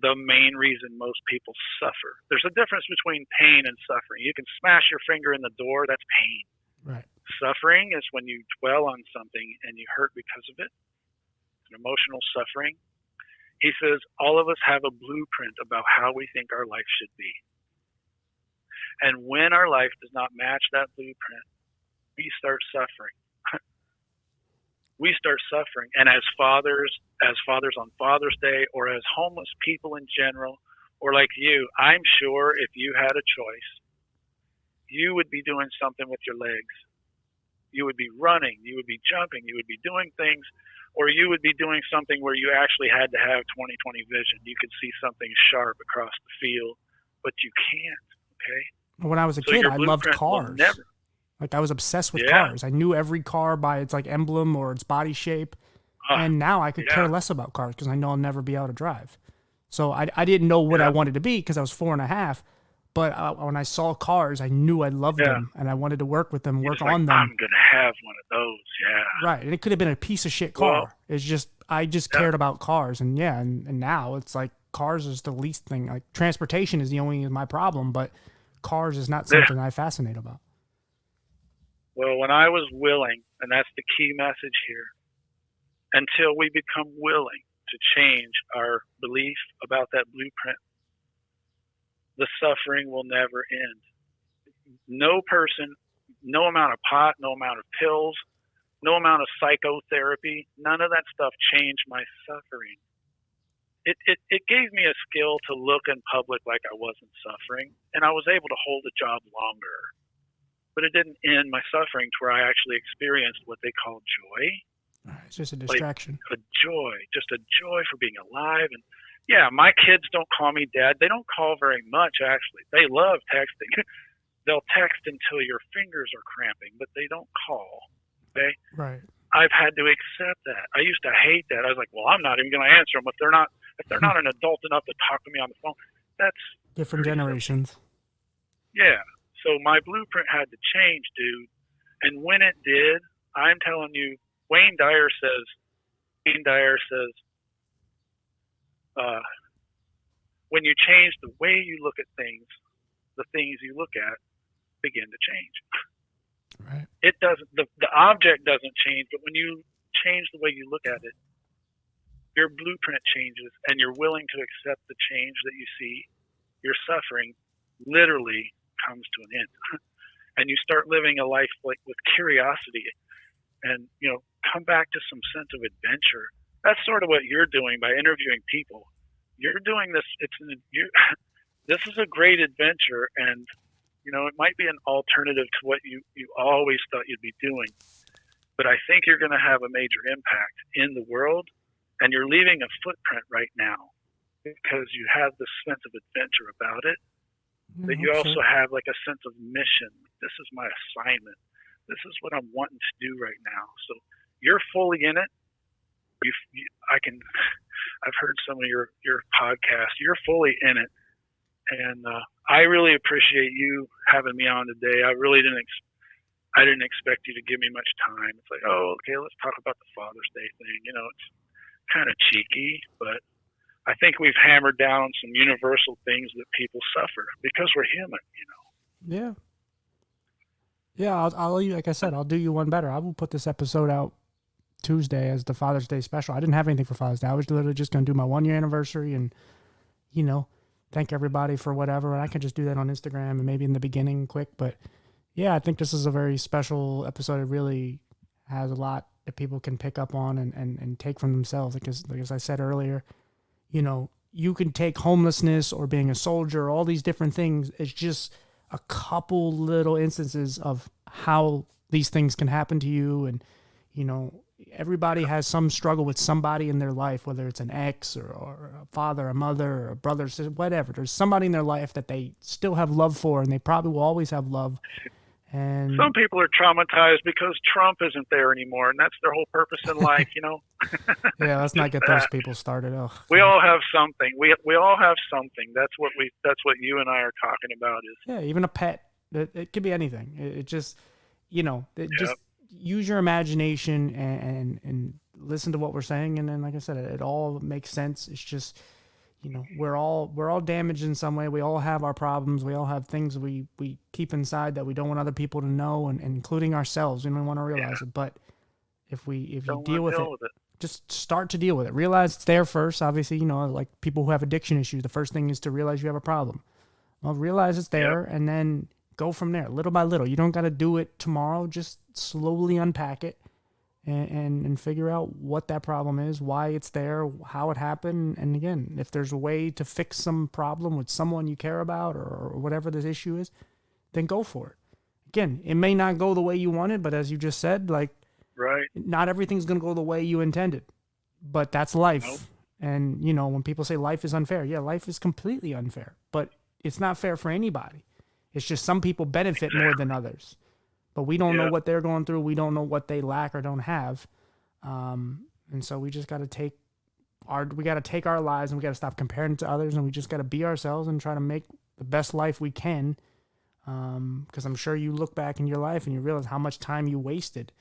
the main reason most people suffer. There's a difference between pain and suffering. You can smash your finger in the door, that's pain. Right. Suffering is when you dwell on something and you hurt because of it. It's an emotional suffering. He says all of us have a blueprint about how we think our life should be. And when our life does not match that blueprint, we start suffering. We start suffering. And as fathers on Father's Day, or as homeless people in general, or like you, I'm sure if you had a choice, you would be doing something with your legs. You would be running, you would be jumping, you would be doing things, or you would be doing something where you actually had to have 20/20 vision. You could see something sharp across the field, but you can't, okay? When I was a kid, I loved cars. Like, I was obsessed with cars. I knew every car by its like emblem or its body shape. And now I could care less about cars because I know I'll never be able to drive. So I didn't know what I wanted to be because I was 4.5. But when I saw cars, I knew I loved them, and I wanted to work with them, on them. I'm gonna have one of those, Right, and it could have been a piece of shit car. Well, it's just I cared about cars, and now it's like cars is the least thing. Like, transportation is the only my problem, but cars is not something I fascinate about. Well, when I was willing, and that's the key message here, until we become willing to change our belief about that blueprint, the suffering will never end. No person, no amount of pot, no amount of pills, no amount of psychotherapy, none of that stuff changed my suffering. It gave me a skill to look in public like I wasn't suffering, and I was able to hold a job longer. But it didn't end my suffering to where I actually experienced what they call joy. It's just a distraction. Like just a joy for being alive. And yeah, my kids don't call me dad. They don't call very much, actually. They love texting. They'll text until your fingers are cramping, but they don't call. Okay? Right. I've had to accept that. I used to hate that. I was like, well, I'm not even going to answer them if they're not an adult enough to talk to me on the phone. That's different generations. Yeah. So my blueprint had to change, dude. And when it did, I'm telling you, Wayne Dyer says, when you change the way you look at things, the things you look at begin to change. Right. It doesn't. The object doesn't change, but when you change the way you look at it, your blueprint changes, and you're willing to accept the change that you see. Your suffering literally comes to an end, and you start living a life like with curiosity, and come back to some sense of adventure. That's sort of what you're doing by interviewing people. You're doing this. This is a great adventure, and it might be an alternative to what you always thought you'd be doing. But I think you're going to have a major impact in the world, and you're leaving a footprint right now because you have this sense of adventure about it. But you also have like a sense of mission. This is my assignment. This is what I'm wanting to do right now. So you're fully in it. I've heard some of your podcasts. You're fully in it. And I really appreciate you having me on today. I really didn't expect you to give me much time. It's like, oh, okay, let's talk about the Father's Day thing. It's kind of cheeky, but I think we've hammered down some universal things that people suffer because we're human. Yeah. Yeah. I'll like I said, I'll do you one better. I will put this episode out Tuesday as the Father's Day special. I didn't have anything for Father's Day. I was literally just going to do my 1 year anniversary and, thank everybody for whatever. And I can just do that on Instagram and maybe in the beginning quick. But yeah, I think this is a very special episode. It really has a lot that people can pick up on and take from themselves. Because like as I said earlier, you can take homelessness or being a soldier, all these different things. It's just a couple little instances of how these things can happen to you. And, everybody has some struggle with somebody in their life, whether it's an ex or a father, a mother, or a brother, sister, whatever. There's somebody in their life that they still have love for, and they probably will always have love. And some people are traumatized because Trump isn't there anymore, and that's their whole purpose in life, Yeah, let's not get those people started. Oh, we all have something. We all have something. That's what you and I are talking about. Yeah, even a pet. It could be anything. It just, just use your imagination and listen to what we're saying. And then, like I said, it all makes sense. It's just, we're all damaged in some way. We all have our problems. We all have things we keep inside that we don't want other people to know, and including ourselves. We don't want to realize it. But if you deal with it, just start to deal with it. Realize it's there first. Obviously, like people who have addiction issues, the first thing is to realize you have a problem. Well, realize it's there, and then go from there, little by little. You don't got to do it tomorrow. Just slowly unpack it and figure out what that problem is, why it's there, how it happened. And again, if there's a way to fix some problem with someone you care about or whatever this issue is, then go for it. Again, it may not go the way you wanted, but as you just said, like, right, not everything's going to go the way you intended, but that's life. Nope. And, when people say life is unfair, yeah, life is completely unfair, but it's not fair for anybody. It's just some people benefit more than others, but we don't know what they're going through. We don't know what they lack or don't have. And so we just got to take our lives and we got to stop comparing to others, and we just got to be ourselves and try to make the best life we can. Because I'm sure you look back in your life and you realize how much time you wasted.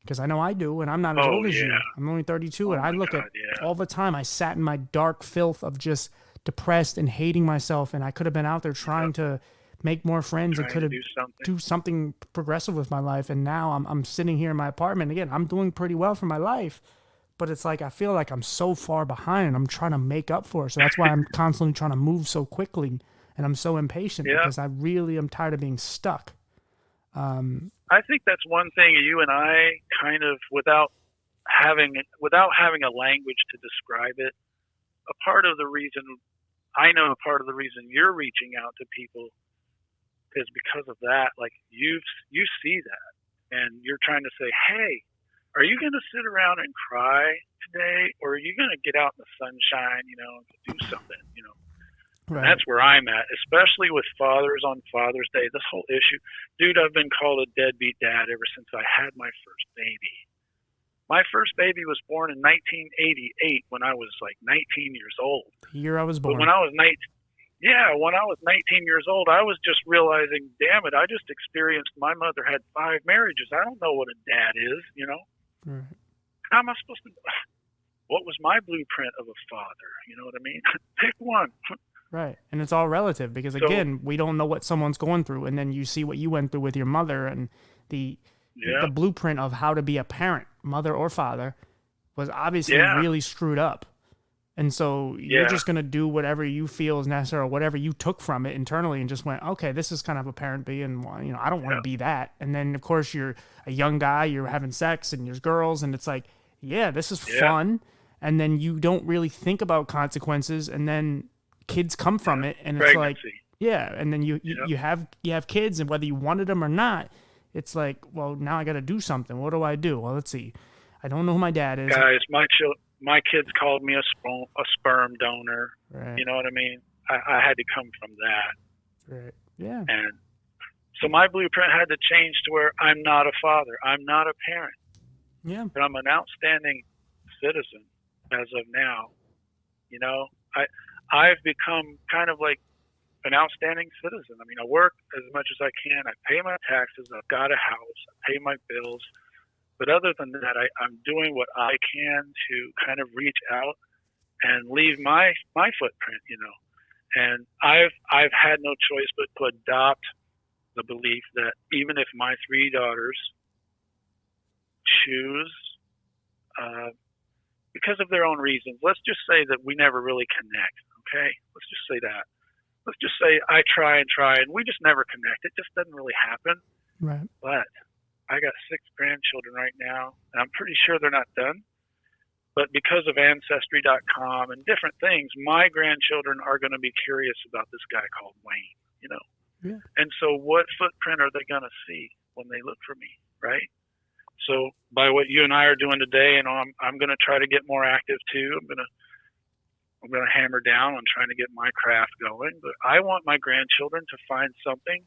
Because I know I do, and I'm not as old as you. I'm only 32, and I look at all the time I sat in my dark filth of just depressed and hating myself, and I could have been out there trying to make more friends and could have do something progressive with my life. And now I'm sitting here in my apartment. Again, I'm doing pretty well for my life, but it's like I feel like I'm so far behind and I'm trying to make up for it. So that's why I'm constantly trying to move so quickly, and I'm so impatient because I really am tired of being stuck. I I think that's one thing you and I kind of, without having a language to describe it, a part of the reason a part of the reason you're reaching out to people is because of that. Like you see that, and you're trying to say, hey, are you going to sit around and cry today, or are you going to get out in the sunshine, and do something, Right. And that's where I'm at, especially with fathers on Father's Day. This whole issue, dude, I've been called a deadbeat dad ever since I had my first baby. My first baby was born in 1988 when I was like 19 years old. The year I was born. But when I was 19 years old, I was just realizing, damn it, I just experienced my mother had 5 marriages. I don't know what a dad is, Right. How am I supposed to? What was my blueprint of a father? You know what I mean? Pick one. Right. And it's all relative because, again, we don't know what someone's going through. And then you see what you went through with your mother, and the blueprint of how to be a parent, mother or father, was obviously really screwed up. And so you're just going to do whatever you feel is necessary, or whatever you took from it internally and just went, okay, this is kind of a parent being, I don't want to be that. And then, of course, you're a young guy, you're having sex, and there's girls, and it's like, this is fun. And then you don't really think about consequences, and then kids come from it, and it's Pregnancy. like, and then you have kids, and whether you wanted them or not, it's like, well, now I got to do something. What do I do? Well, let's see. I don't know who my dad is. Guys, my kids called me a sperm donor. Right. You know what I mean? I had to come from that. Right. Yeah. And so my blueprint had to change to where I'm not a father. I'm not a parent. Yeah. But I'm an outstanding citizen as of now. I've become kind of like an outstanding citizen. I mean, I work as much as I can. I pay my taxes. I've got a house. I pay my bills. But other than that, I'm doing what I can to kind of reach out and leave my footprint, And I've had no choice but to adopt the belief that even if my 3 daughters choose, because of their own reasons, let's just say that we never really connect, okay? Let's just say that. Let's just say I try and we just never connect. It just doesn't really happen. Right. But I got 6 grandchildren right now, and I'm pretty sure they're not done. But because of Ancestry.com and different things, my grandchildren are going to be curious about this guy called Wayne, Yeah. And so what footprint are they going to see when they look for me, right? So by what you and I are doing today, I'm going to try to get more active too. I'm going to hammer down on trying to get my craft going. But I want my grandchildren to find something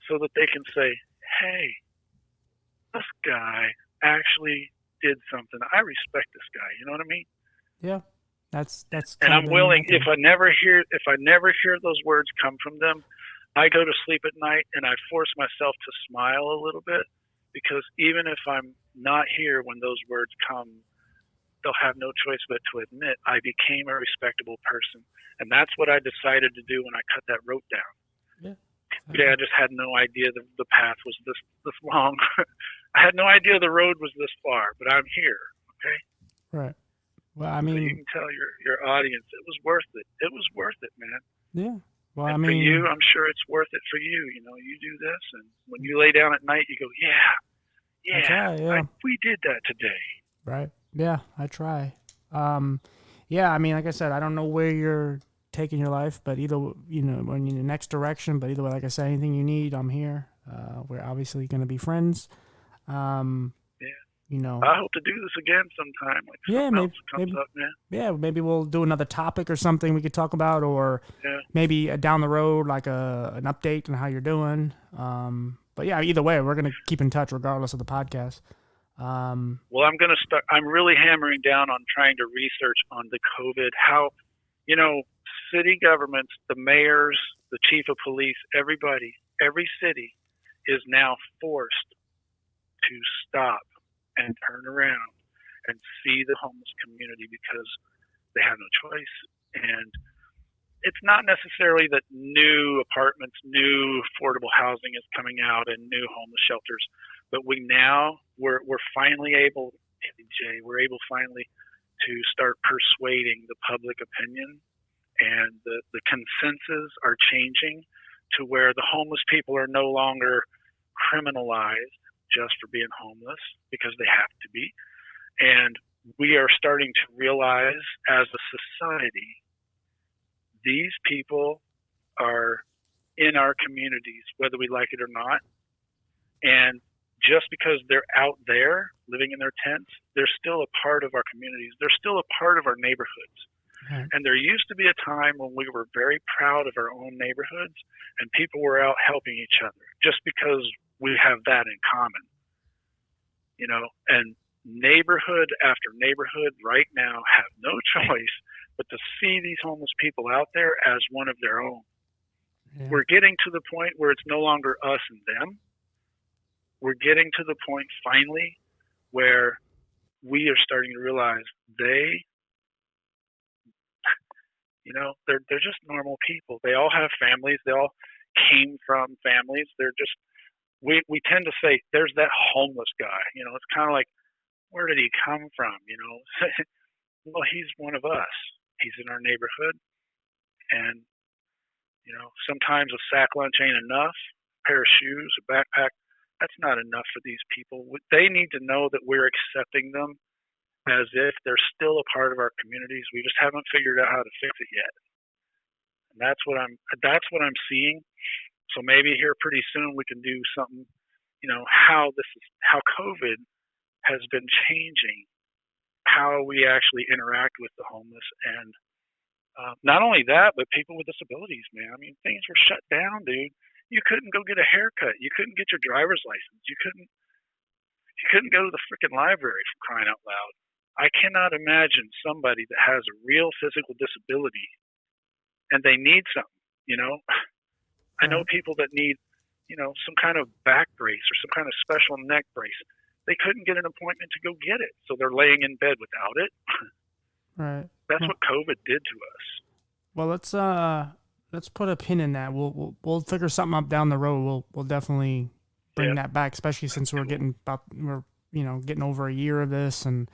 so that they can say, hey, this guy actually did something. I respect this guy. You know what I mean? Yeah. That's. And I'm willing. If I never hear those words come from them, I go to sleep at night and I force myself to smile a little bit, because even if I'm not here when those words come, they'll have no choice but to admit I became a respectable person, and that's what I decided to do when I cut that rope down. Yeah. I just had no idea the path was this long. I had no idea the road was this far, but I'm here. Okay. Right. Well, I mean, so you can tell your audience it was worth it. It was worth it, man. Yeah. Well, and I mean, for you, I'm sure it's worth it for you. You do this, and when you lay down at night, you go, we did that today. Right. Yeah, I try. Yeah, I mean, like I said, I don't know where you're taking your life, but either, when you're in the next direction, but either way, like I said, anything you need, I'm here. We're obviously going to be friends. I hope to do this again sometime. Like something else comes up, man. Yeah, maybe we'll do another topic or something we could talk about, or maybe down the road, like an update on how you're doing. But yeah, either way, we're going to keep in touch regardless of the podcast. Well, I'm going to start. I'm really hammering down on trying to research on the COVID, how, city governments, the mayors, the chief of police, everybody, every city is now forced to stop and turn around and see the homeless community because they have no choice. And it's not necessarily that new apartments, new affordable housing is coming out and new homeless shelters, but we're finally able, Jay, we're able finally to start persuading the public opinion, and the consensus are changing to where the homeless people are no longer criminalized. just for being homeless because they have to be. And we are starting to realize as a society, these people are in our communities, whether we like it or not. And just because they're out there living in their tents, they're still a part of our communities. They're still a part of our neighborhoods. Right. And there used to be a time when we were very proud of our own neighborhoods and people were out helping each other just because we have that in common. You know, and neighborhood after neighborhood right now have no choice but to see these homeless people out there as one of their own. Yeah. We're getting to the point where it's no longer us and them. We're getting to the point finally where we are starting to realize they, you know, they're just normal people. They all have families. They all came from families. They're just, we tend to say there's that homeless guy. You know, it's kind of like, where did he come from? You know, well, he's one of us. He's in our neighborhood, and you know, sometimes a sack lunch ain't enough. A pair of shoes, a backpack, that's not enough for these people. They need to know that we're accepting them as if they're still a part of our communities. We just haven't figured out how to fix it yet. And that's what I'm seeing. So maybe here pretty soon we can do something, you know, how COVID has been changing how we actually interact with the homeless. And not only that, but people with disabilities, man. I mean, things were shut down, dude. You couldn't go get a haircut. You couldn't get your driver's license. You couldn't go to the freaking library, for crying out loud. I cannot imagine somebody that has a real physical disability and they need something, you know. I know people that need, you know, some kind of back brace or some kind of special neck brace. They couldn't get an appointment to go get it, so they're laying in bed without it. Right. That's what COVID did to us. Well, let's put a pin in that. We'll figure something up down the road. We'll definitely bring that back, especially since we're getting over a year of this, and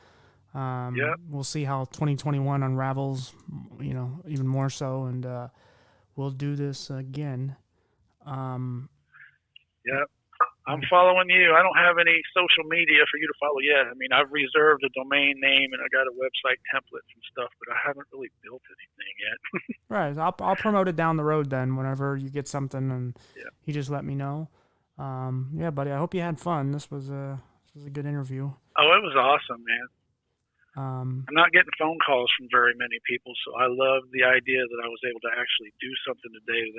we'll see how 2021 unravels, you know, even more so, and we'll do this again. I'm following you. I don't have any social media for you to follow yet. I mean, I've reserved a domain name and I got a website template and stuff, but I haven't really built anything yet. Right. I'll promote it down the road then. Whenever you get something, and you just let me know. Yeah, buddy. I hope you had fun. This was a good interview. Oh, it was awesome, man. I'm not getting phone calls from very many people, so I love the idea that I was able to actually do something today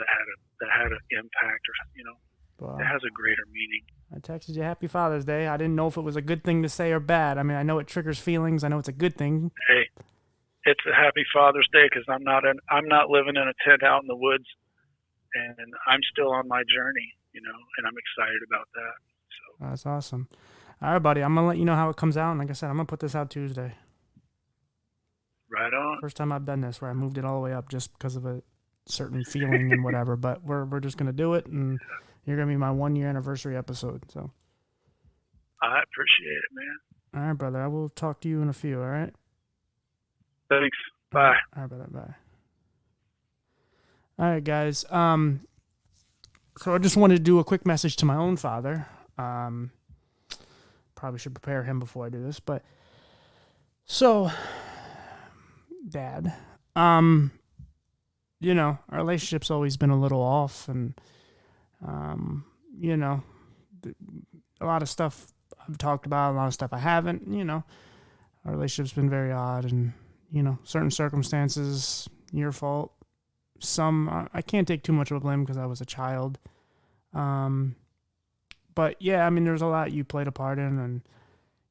that had an impact, or you know. It has a greater meaning. I texted you Happy Father's Day. I didn't know if it was a good thing to say or bad. I mean, I know it triggers feelings. I know it's a good thing. Hey, it's a Happy Father's Day because I'm not living in a tent out in the woods, and I'm still on my journey, you know, and I'm excited about that. So that's awesome. All right, buddy. I'm gonna let you know how it comes out, and like I said, I'm gonna put this out Tuesday. Right on. First time I've done this where I moved it all the way up just because of a certain feeling and whatever. But we're just gonna do it, and you're going to be my 1 year anniversary episode. So I appreciate it, man. All right, brother. I will talk to you in a few. All right. Thanks. Bye. All right, brother. Bye. All right, guys. So I just wanted to do a quick message to my own father. Probably should prepare him before I do this, but so Dad, you know, our relationship's always been a little off, and you know, a lot of stuff I've talked about, a lot of stuff I haven't, you know, our relationship's been very odd, and, you know, certain circumstances, your fault. Some, I can't take too much of a blame because I was a child. But yeah, I mean, there's a lot you played a part in, and,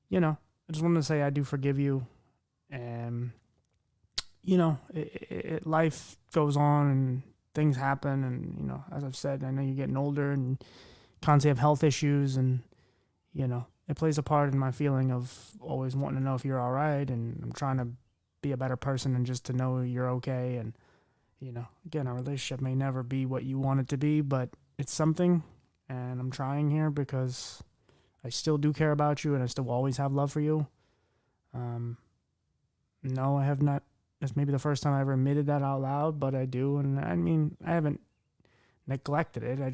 you know, I just wanted to say I do forgive you, and, you know, life goes on, and things happen, and, you know, as I've said, I know you're getting older and constantly have health issues, and, you know, it plays a part in my feeling of always wanting to know if you're all right, and I'm trying to be a better person and just to know you're okay. And, you know, again, our relationship may never be what you want it to be, but it's something, and I'm trying here because I still do care about you, and I still always have love for you. No, I have not. It's maybe the first time I ever admitted that out loud, but I do. And I mean, I haven't neglected it. I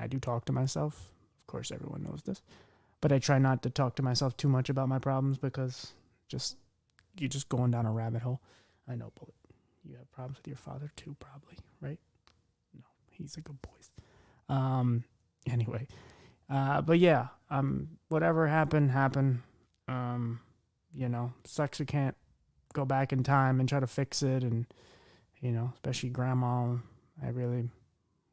do talk to myself, of course, everyone knows this. But I try not to talk to myself too much about my problems because you're just going down a rabbit hole. I know, Bullet. You have problems with your father too, probably, right? No, he's a good boy. Anyway, but yeah, whatever happened. Sucks we can't go back in time and try to fix it, and especially Grandma. I really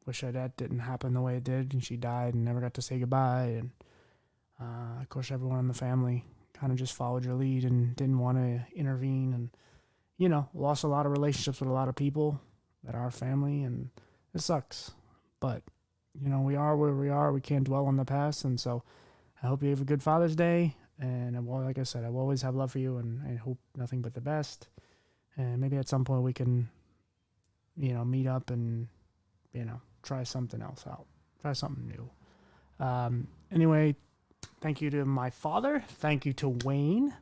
wish that didn't happen the way it did, and she died and never got to say goodbye. And of course, everyone in the family kind of just followed your lead and didn't want to intervene, and lost a lot of relationships with a lot of people that are our family, and it sucks. But we are where we are. We can't dwell on the past, and so I hope you have a good Father's Day. And like I said, I will always have love for you, and I hope nothing but the best. And maybe at some point we can, meet up and, try something else out, try something new. Anyway, thank you to my father. Thank you to Wayne.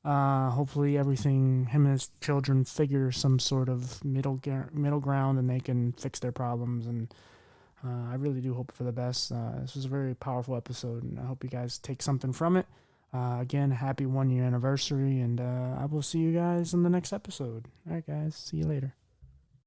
Hopefully him and his children figure some sort of middle ground and they can fix their problems. And I really do hope for the best. This was a very powerful episode, and I hope you guys take something from it. Again, happy 1 year anniversary, and I will see you guys in the next episode. All right, guys. See you later.